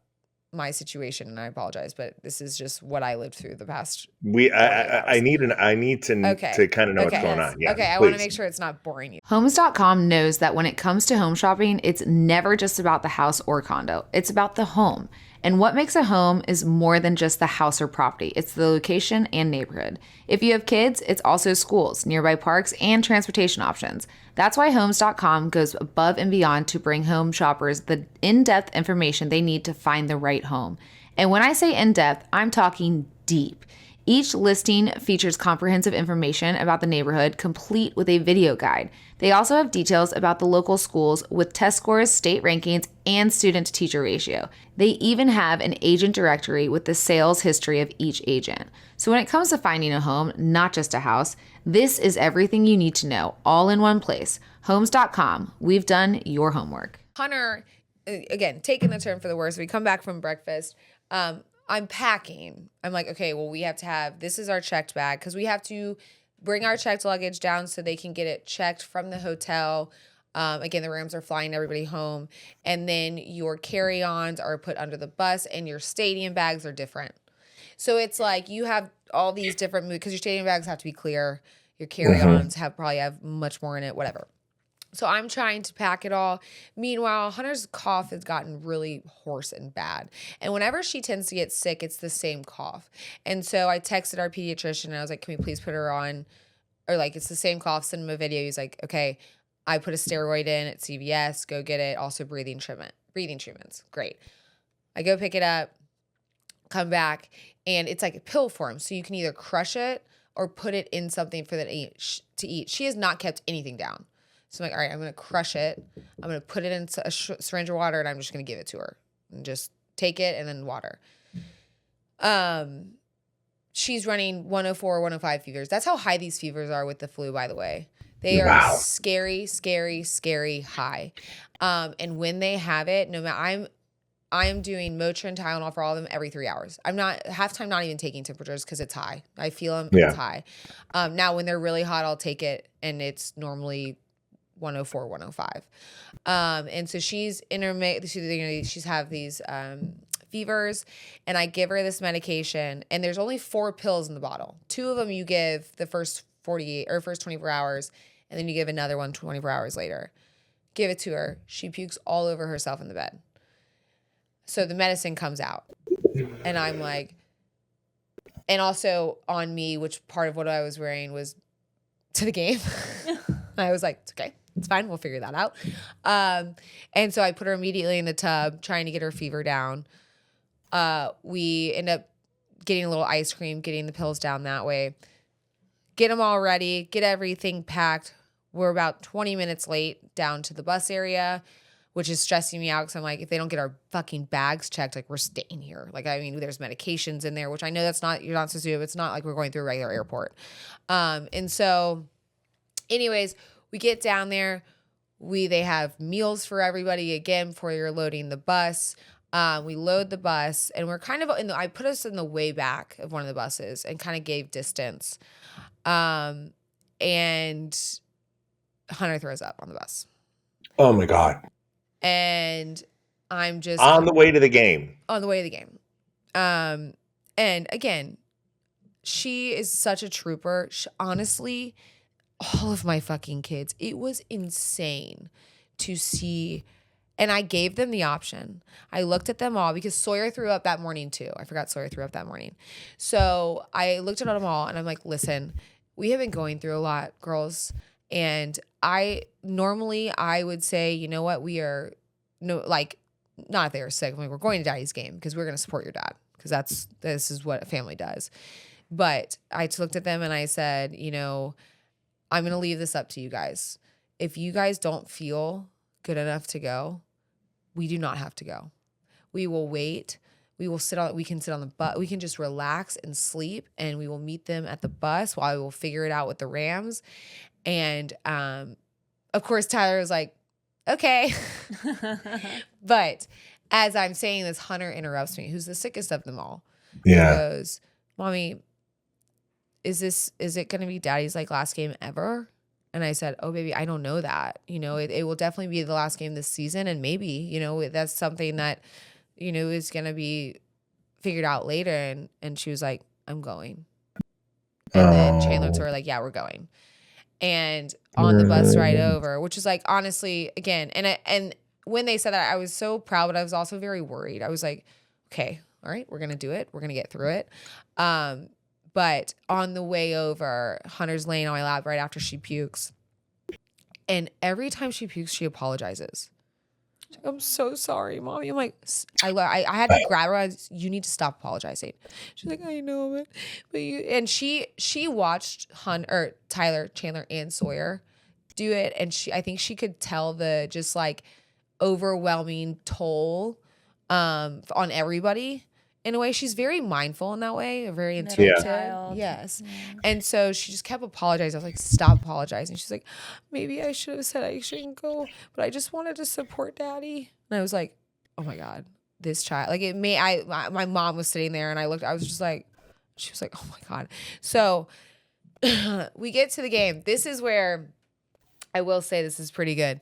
my situation and I apologize, but this is just what I lived through the past. I need to kind of know what's going on. Yeah, okay. I want to make sure it's not boring you. Homes.com knows that when it comes to home shopping, it's never just about the house or condo. It's about the home. And what makes a home is more than just the house or property. It's the location and neighborhood. If you have kids, it's also schools, nearby parks, and transportation options. That's why Homes.com goes above and beyond to bring home shoppers the in-depth information they need to find the right home. And when I say in-depth, I'm talking deep. Each listing features comprehensive information about the neighborhood, complete with a video guide. They also have details about the local schools with test scores, state rankings, and student-to-teacher ratio. They even have an agent directory with the sales history of each agent. So when it comes to finding a home, not just a house, this is everything you need to know, all in one place. Homes.com. We've done your homework. Hunter, again, taking the turn for the worst. We come back from breakfast. I'm packing. I'm like, okay, well, we have to have, this is our checked bag because we have to bring our checked luggage down so they can get it checked from the hotel. Again, the Rams are flying everybody home. And then your carry-ons are put under the bus and your stadium bags are different. So it's like you have all these different moves because your stadium bags have to be clear. Your carry-ons probably have much more in it, whatever. So I'm trying to pack it all. Meanwhile, Hunter's cough has gotten really hoarse and bad. And whenever she tends to get sick, it's the same cough. And so I texted our pediatrician and I was like, can we please put her on? Or like, it's the same cough, send him a video. He's like, okay, I put a steroid in at CVS, go get it. Also breathing treatments. Great. I go pick it up, come back, and it's like a pill form. So you can either crush it or put it in something for them to eat. She has not kept anything down. So I'm like, all right, I'm going to crush it. I'm going to put it in a syringe of water and I'm just going to give it to her and just take it and then water. She's running 104, 105 fevers. That's how high these fevers are with the flu, by the way. They are scary, scary, scary high. And when they have it, no matter, I'm doing Motrin, Tylenol for all of them every 3 hours. I'm not half time not even taking temperatures because it's high. I feel them. It's high. Now when they're really hot, I'll take it and it's normally 104, 105. And so she's she's have these fevers and I give her this medication and there's only 4 pills in the bottle. 2 of them you give the first 24 hours and then you give another one 24 hours later. Give it to her. She pukes all over herself in the bed. So the medicine comes out and I'm like, and also on me, which part of what I was wearing was to the game. I was like, it's okay. It's fine. We'll figure that out. And so I put her immediately in the tub, trying to get her fever down. We end up getting a little ice cream, getting the pills down that way. Get them all ready, get everything packed. we're about 20 minutes late down to the bus area, which is stressing me out because I'm like, if they don't get our fucking bags checked, like we're staying here. Like, I mean, there's medications in there, which I know you're not supposed to do. It's not like we're going through a regular airport. And so anyways, we get down there. They have meals for everybody again before you're loading the bus. We load the bus and we're kind of I put us in the way back of one of the buses and kind of gave distance. And Hunter throws up on the bus. Oh my God. And I'm just on the way to the game. On the way to the game. And again, she is such a trooper. Honestly, all of my fucking kids, it was insane to see. And I gave them the option. I looked at them all because Sawyer threw up that morning too. I forgot Sawyer threw up that morning. So I looked at them all and I'm like, listen, we have been going through a lot, girls. And I would say, you know what, not if they were sick. I'm like, we're going to Daddy's game because we're going to support your dad because this is what a family does. But I looked at them and I said, you know, I'm going to leave this up to you guys. If you guys don't feel good enough to go, we do not have to go. We will wait. We can sit on the bus. We can just relax and sleep and we will meet them at the bus while we will figure it out with the Rams. And, of course, Tyler was like, okay. But as I'm saying this, Hunter interrupts me, who's the sickest of them all. Yeah. He goes, Mommy, is it going to be Daddy's like last game ever? And I said, oh, baby, I don't know that. You know, it will definitely be the last game this season. And maybe, you know, that's something that, you know, is going to be figured out later. And she was like, I'm going. And then Chandler and Tori were like, yeah, we're going. And on the bus ride over, which is like, honestly, again, and when they said that, I was so proud, but I was also very worried. I was like, okay, all right, we're going to do it. We're going to get through it. But on the way over, Hunter's laying on my lap right after she pukes. And every time she pukes, she apologizes. She's like, I'm so sorry, Mommy. I'm like, I had to grab her. You need to stop apologizing. She's like, I know, but you. And she watched Tyler, Chandler, and Sawyer do it, and I think she could tell the just like overwhelming toll on everybody. In a way, she's very mindful in that way, very intuitive. Yes. Yeah. And so she just kept apologizing. I was like, stop apologizing. She's like, maybe I should have said I shouldn't go, but I just wanted to support Daddy. And I was like, oh my God, this child. Like my mom was sitting there and I was just like, she was like, oh my God. So we get to the game. This is where I will say this is pretty good.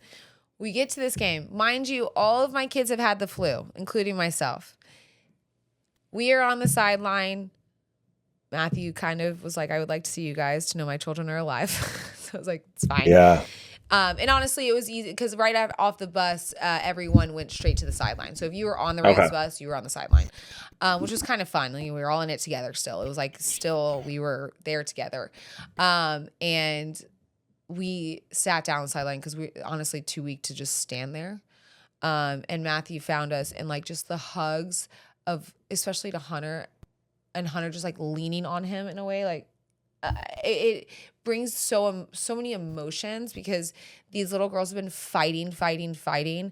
We get to this game. Mind you, all of my kids have had the flu, including myself. We are on the sideline. Matthew kind of was like, I would like to see you guys to know my children are alive. So I was like, it's fine. Yeah. And honestly, it was easy because right off the bus, everyone went straight to the sideline. So if you were on the race bus, you were on the sideline, which was kind of fun. Like, we were all in it together still. It was like we were there together. And we sat down on the sideline because we honestly too weak to just stand there. And Matthew found us and like just the hugs of especially to Hunter, and Hunter just like leaning on him in a way like it brings so many emotions because these little girls have been fighting,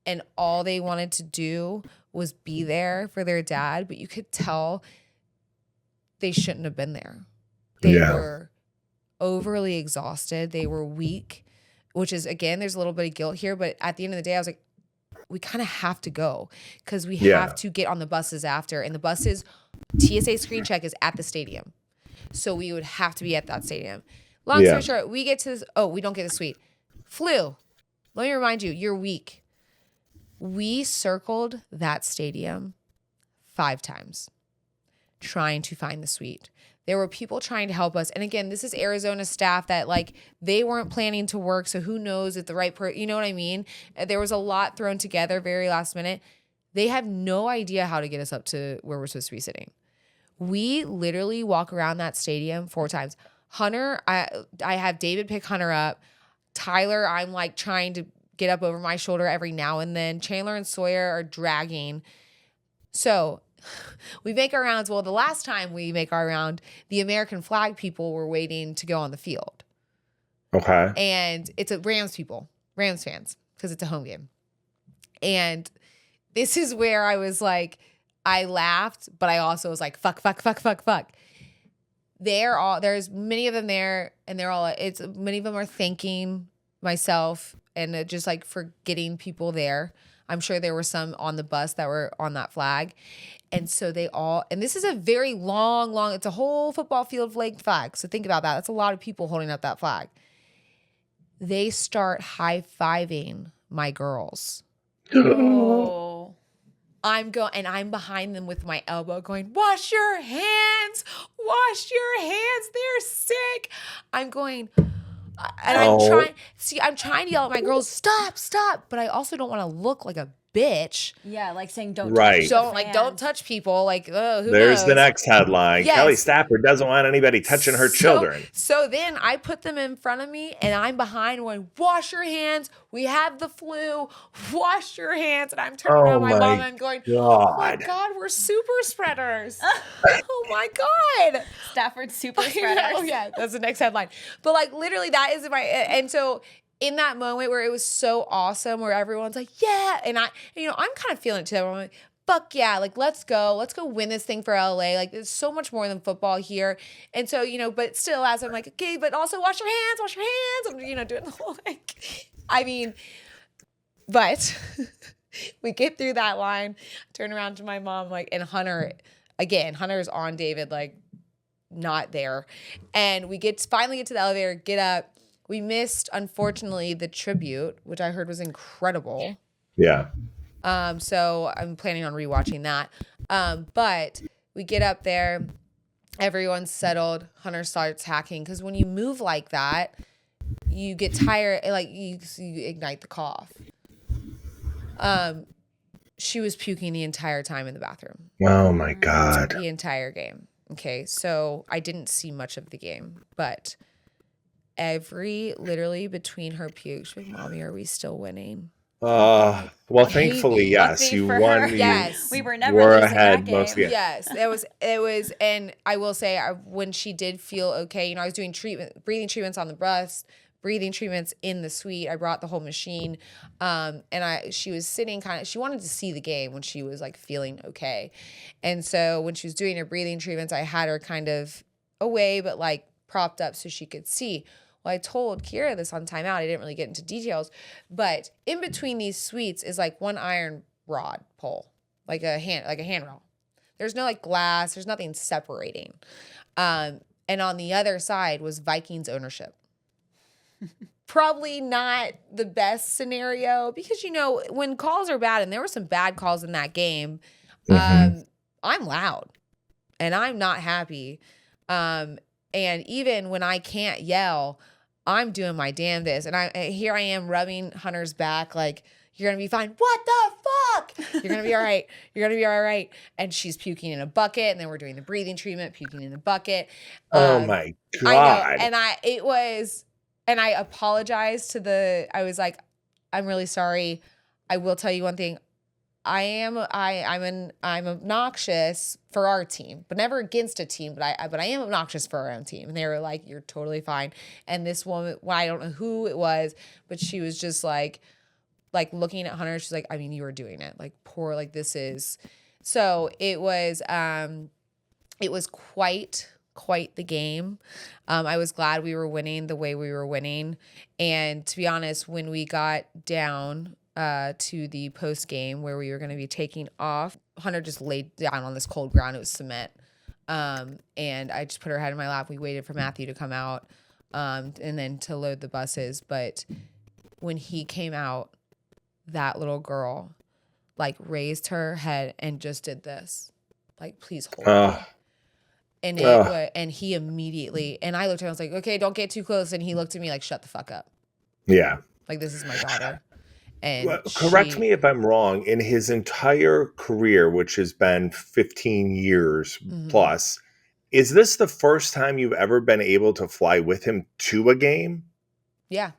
and all they wanted to do was be there for their dad, but you could tell they shouldn't have been there. They were overly exhausted. They were weak, which is, again, there's a little bit of guilt here, but at the end of the day, I was like, we kind of have to go because we have to get on the buses after. And the buses, TSA screen check is at the stadium. So we would have to be at that stadium. Long story short, we get to this. Oh, we don't get the suite. Flu. Let me remind you, you're weak. We circled that stadium 5 times trying to find the suite. There were people trying to help us. And again, this is Arizona staff that like they weren't planning to work. So who knows if the right person, you know what I mean? There was a lot thrown together very last minute. They have no idea how to get us up to where we're supposed to be sitting. We literally walk around that stadium 4 times. Hunter, I have David pick Hunter up. Tyler, I'm like trying to get up over my shoulder every now and then. Chandler and Sawyer are dragging. So we make our rounds. Well, the last time we make our round, the American flag people were waiting to go on the field. Okay. And it's a Rams fans, because it's a home game. And this is where I was like, I laughed, but I also was like, fuck. There's many of them there, and many of them are thanking myself and just like for getting people there. I'm sure there were some on the bus that were on that flag. And so and this is a very long, it's a whole football field flag. So think about that. That's a lot of people holding up that flag. They start high-fiving my girls. Oh. I'm behind them with my elbow going, wash your hands, they're sick. I'm going, and I'm trying to yell at my girls, stop. But I also don't want to look like a bitch. Yeah, like saying don't Right. Don't touch people. Like, who There's knows? the next headline. Yes. Kelly Stafford doesn't want anybody touching her children. So then I put them in front of me, and I'm behind going, wash your hands. We have the flu. Wash your hands. And I'm turning around my mom and going, oh my God, we're super spreaders. Oh my God. Stafford super spreaders. Oh yeah, that's the next headline. But like literally that is and so in that moment where it was so awesome, where everyone's like, yeah, and I'm kind of feeling it too. I'm like, fuck yeah, like let's go win this thing for LA. Like there's so much more than football here. And so, but still as I'm like, okay, but also wash your hands. I'm, doing the whole but we get through that line, turn around to my mom, like, and Hunter's on David, like not there. And we finally get to the elevator, get up. We missed, unfortunately, the tribute, which I heard was incredible. Yeah. So I'm planning on rewatching that. But we get up there, everyone's settled. Hunter starts hacking, because when you move like that, you get tired, like you ignite the cough. She was puking the entire time in the bathroom. Oh my God. The entire game. Okay, so I didn't see much of the game, but literally between her pukes, she's like, Mommy, are we still winning? Well, thankfully, yes, you won. Yes, we were never losing ahead that game. most of the Yes, it was, and I will say, when she did feel okay, I was doing breathing treatments on the bus, breathing treatments in the suite. I brought the whole machine, and she was sitting she wanted to see the game when she was like feeling okay, and so when she was doing her breathing treatments, I had her kind of away, but like propped up so she could see. Well, I told Kira this on timeout. I didn't really get into details, but in between these suites is like one iron rod pole, like a handrail. There's no like glass. There's nothing separating. And on the other side was Vikings ownership. Probably not the best scenario, because when calls are bad, and there were some bad calls in that game, I'm loud and I'm not happy. And even when I can't yell, I'm doing my damnedest. And here I am rubbing Hunter's back like, you're going to be fine. What the fuck? You're going to be all right. You're going to be all right. And she's puking in a bucket. And then we're doing the breathing treatment, puking in the bucket. Oh my God. I know. And I apologized I was like, I'm really sorry. I will tell you one thing. I'm obnoxious for our team, but never against a team. But I am obnoxious for our own team. And they were like, "You're totally fine." And this woman, I don't know who it was, but she was just like looking at Hunter. She's like, "I mean, you were doing it. Like, poor. Like, this is." So it was quite the game. I was glad we were winning the way we were winning. And to be honest, when we got down to the post game where we were going to be taking off, Hunter just laid down on this cold ground. It was cement. And I just put her head in my lap. We waited for Matthew to come out, and then to load the buses. But when he came out, that little girl like raised her head and just did this, like, please hold me. And and he immediately, and I looked at him, I was like, okay, don't get too close. And he looked at me like, shut the fuck up. Yeah. Like, this is my daughter. And correct me if I'm wrong. In his entire career, which has been 15 years plus, is this the first time you've ever been able to fly with him to a game? Yeah.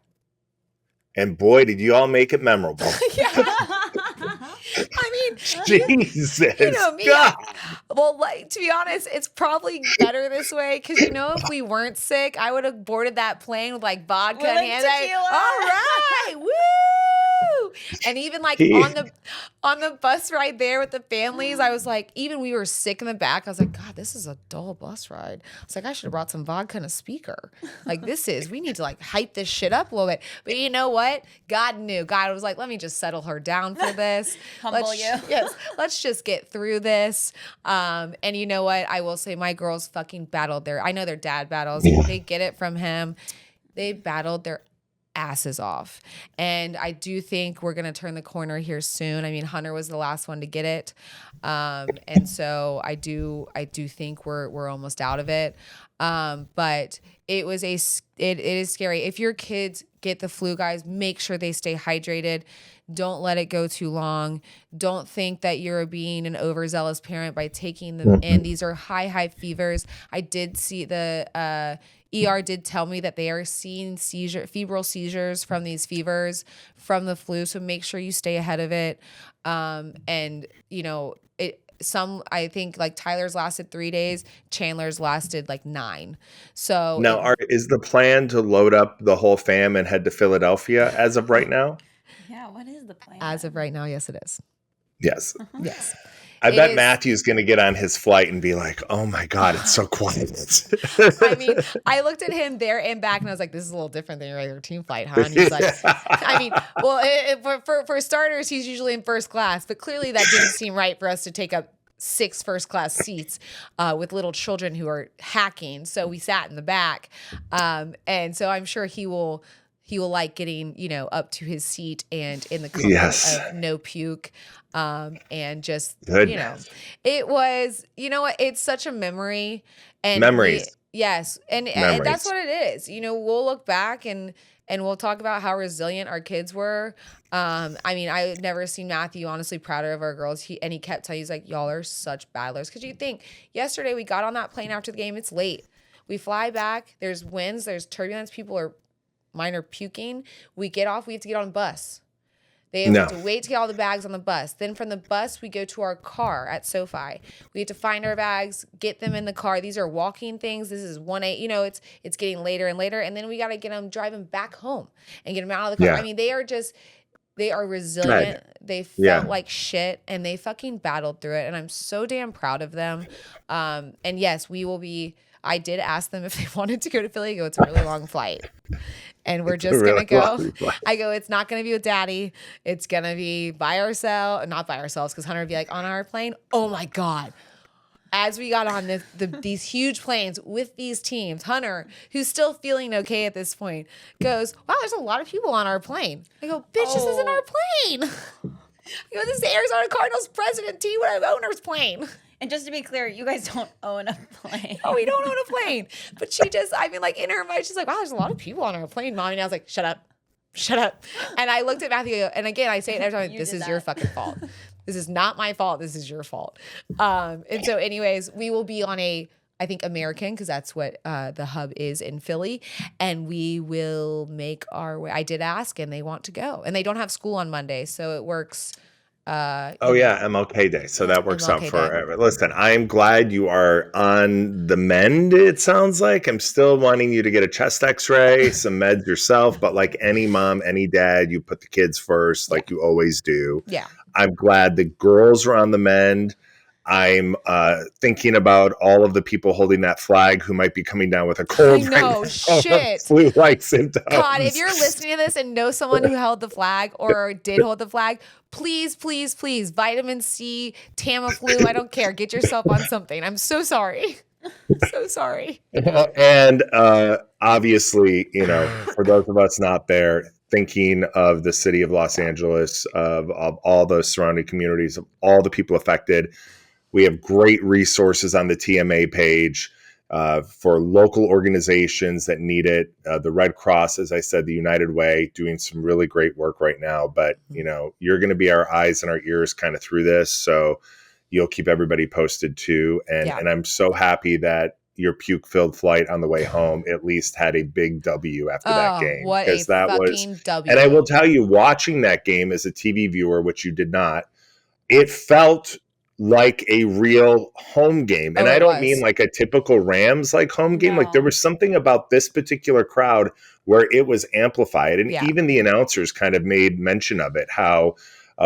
And boy, did you all make it memorable. I mean, Jesus. you know me. God. Well, like, to be honest, it's probably better this way because if we weren't sick, I would have boarded that plane with like vodka With, and like, hand. tequila. All right, woo! And even like on the bus ride there with the families, I was like, even we were sick in the back. I was like, God, this is a dull bus ride. I was like, I should have brought some vodka and a speaker. Like we need to like hype this shit up a little bit. But you know what? God knew. God was like, let me just settle her down for this. Humble you. Yes, let's just get through this. And you know what? I will say my girls fucking battled I know their dad battles. They get it from him. They battled their asses off. And I do think we're going to turn the corner here soon. I mean, Hunter was the last one to get it. And so I do think we're almost out of it. But it is scary. If your kids get the flu, guys, make sure they stay hydrated. Don't let it go too long. Don't think that you're being an overzealous parent by taking them in. These are high fevers. I did see the ER did tell me that they are seeing febrile seizures from these fevers from the flu. So make sure you stay ahead of it. And I think like Tyler's lasted 3 days, Chandler's lasted like 9. So now, is the plan to load up the whole fam and head to Philadelphia as of right now? Yeah, what is the plan? As of right now, yes, it is. Yes. Yes. I bet Matthew's going to get on his flight and be like, oh my God, it's so quiet. I mean, I looked at him there and back and I was like, this is a little different than your regular team flight, huh? And he's like, I mean, well, for starters, he's usually in first class, but clearly that didn't seem right for us to take up 6 first class seats with little children who are hacking. So we sat in the back. And so I'm sure he will like getting, up to his seat and in the comfort of no puke. And just, it was, what, it's such a memory and memories. Yes. And that's what it is. We'll look back and we'll talk about how resilient our kids were. I mean, I've never seen Matthew honestly prouder of our girls. He kept telling, he's like, y'all are such battlers. Cause you think yesterday we got on that plane after the game. It's late. We fly back. There's winds, there's turbulence. Mine are puking. We get off. We have to get on a bus. They have to wait to get all the bags on the bus. Then from the bus, we go to our car at SoFi. We have to find our bags, get them in the car. These are walking things. This is 1-8. It's getting later and later. And then we got to get them driving back home and get them out of the car. Yeah. I mean, they are resilient. They felt like shit and they fucking battled through it. And I'm so damn proud of them. And yes, we will be. I did ask them if they wanted to go to Philly. I go, it's a really long flight. And we're just going to go. I go, it's not going to be with daddy. It's going to be not by ourselves, because Hunter would be like, on our plane. Oh my God. As we got on these huge planes with these teams, Hunter, who's still feeling okay at this point, goes, wow, there's a lot of people on our plane. I go, bitch, this isn't our plane. I go, this is the Arizona Cardinals president team owner's plane. And just to be clear, you guys don't own a plane. Oh, we don't own a plane. But she just, like in her mind, she's like, wow, there's a lot of people on our plane, Mommy. And I was like, shut up. And I looked at Matthew, and again, I say it every time, this is your fucking fault. This is not my fault. This is your fault. And so anyways, we will be on I think American, because that's what the hub is in Philly. And we will make our way. I did ask, and they want to go. And they don't have school on Monday, so it works. MLK Day. So that works out for Day. Listen, I'm glad you are on the mend, it sounds like. I'm still wanting you to get a chest x-ray, some meds yourself, but like any mom, any dad, you put the kids first like you always do. Yeah. I'm glad the girls are on the mend. I'm thinking about all of the people holding that flag who might be coming down with a cold. I know, shit. Flu-like symptoms. God, if you're listening to this and know someone who held the flag or did hold the flag, please, please, please, vitamin C, Tamiflu, I don't care. Get yourself on something. I'm so sorry. So sorry. And obviously, for those of us not there, thinking of the city of Los Angeles, of all the surrounding communities, of all the people affected. We have great resources on the TMA page for local organizations that need it. The Red Cross, as I said, the United Way, doing some really great work right now. But, you're going to be our eyes and our ears kind of through this. So you'll keep everybody posted too. And I'm so happy that your puke-filled flight on the way home at least had a big W after that game. What a fucking W. And I will tell you, watching that game as a TV viewer, which you did not, it felt like a real home game. And Oh, I it don't mean was. like a typical Rams like home game. Like there No. was something about this particular crowd where it was amplified. And Yeah. even the announcers kind of made mention of it, how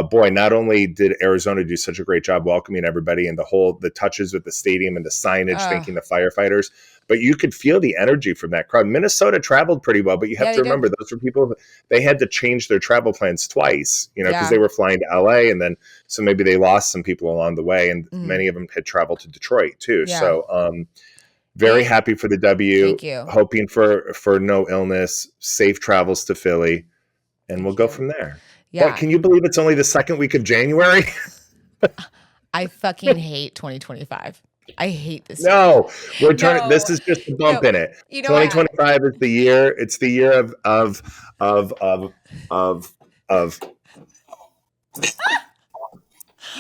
boy, not only did Arizona do such a great job welcoming everybody and the touches with the stadium and the signage, thanking the firefighters, but you could feel the energy from that crowd. Minnesota traveled pretty well, but you have Yeah, to they remember did. those were people, they had to change their travel plans twice, because Yeah. they were flying to LA, and then so maybe they lost some people along the way, and Mhm. many of them had traveled to Detroit too. Yeah. So very And- happy for the W. Thank you. Hoping for no illness, safe travels to Philly, and we'll go from there. Yeah. But can you believe it's only the second week of January? I fucking hate 2025. I hate this. No, we're trying. No. This is just a bump No. in it. You know what? 2025 is the year. It's the year of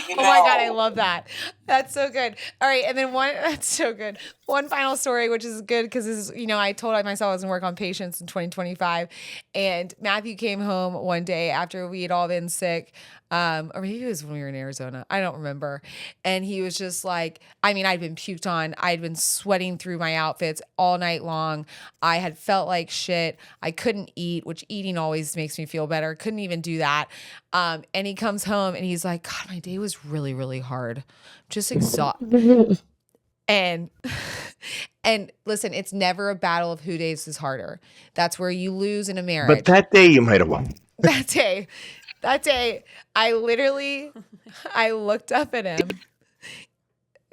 Oh my God, I love that. That's so good. All right. And then that's so good. One final story, which is good because this is, I told myself I was going to work on patience in 2025. And Matthew came home one day after we had all been sick. Or maybe it was when we were in Arizona. I don't remember. And he was just like, I'd been puked on. I'd been sweating through my outfits all night long. I had felt like shit. I couldn't eat, which eating always makes me feel better. Couldn't even do that. And he comes home and he's like, God, my day was really, really hard. Just exhausted. And listen, it's never a battle of who days is harder. That's where you lose in a marriage. But that day you might have won. That day, I looked up at him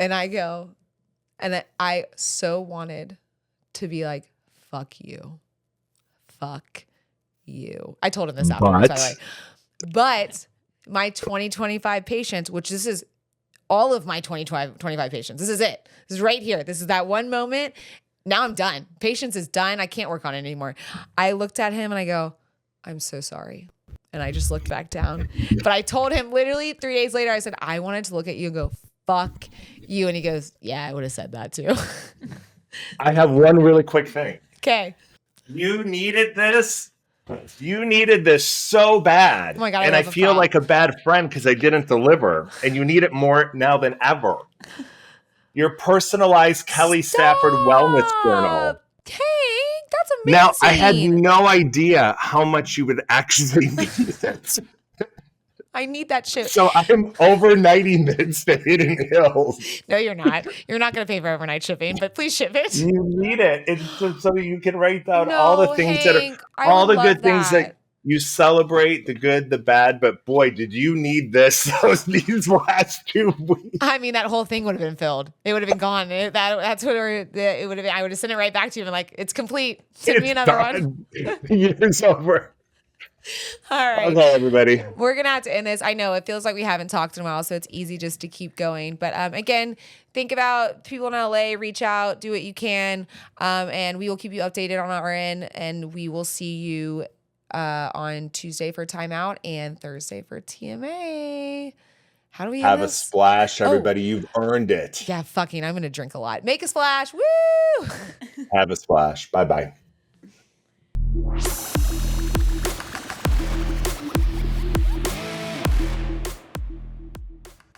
and I go, and I so wanted to be like, fuck you. Fuck you. I told him this afterwards, by the way. But my 2025 patience, which this is all of my 2025 patience. This is it. This is right here. This is that one moment. Now I'm done. Patience is done. I can't work on it anymore. I looked at him and I go, I'm so sorry. And I just looked back down. But I told him literally 3 days later, I said, I wanted to look at you and go, fuck you. And he goes, yeah, I would have said that too. I have one really quick thing. Okay. You needed this. You needed this so bad. Oh my God, and I love a feel prop. like a bad friend because I didn't deliver. And you need it more now than ever. Your personalized Kelly Stafford Wellness Journal. Hey, that's amazing. Now, I had no idea how much you would actually need it. I need that shit. So I'm overnighting this to Hidden Hills. No, you're not. You're not going to pay for overnight shipping, but please ship it. You need it. It's so you can write down all the things Hank, that are, I all the would good love things that you celebrate, the good, the bad. But boy, did you need this these last 2 weeks. I mean, that whole thing would have been filled. It would have been gone. That's what it would have been. I would have sent it right back to you and like, it's complete. Send me another one. The year's over. All right. Okay, everybody. We're going to have to end this. I know it feels like we haven't talked in a while, so it's easy just to keep going. But again, think about people in LA, reach out, do what you can. And we will keep you updated on our end. And we will see you on Tuesday for timeout and Thursday for TMA. How do we Have end a this? splash, everybody. You've earned it. Yeah, fucking, I'm going to drink a lot. Make a splash. Woo! Have a splash. Bye-bye.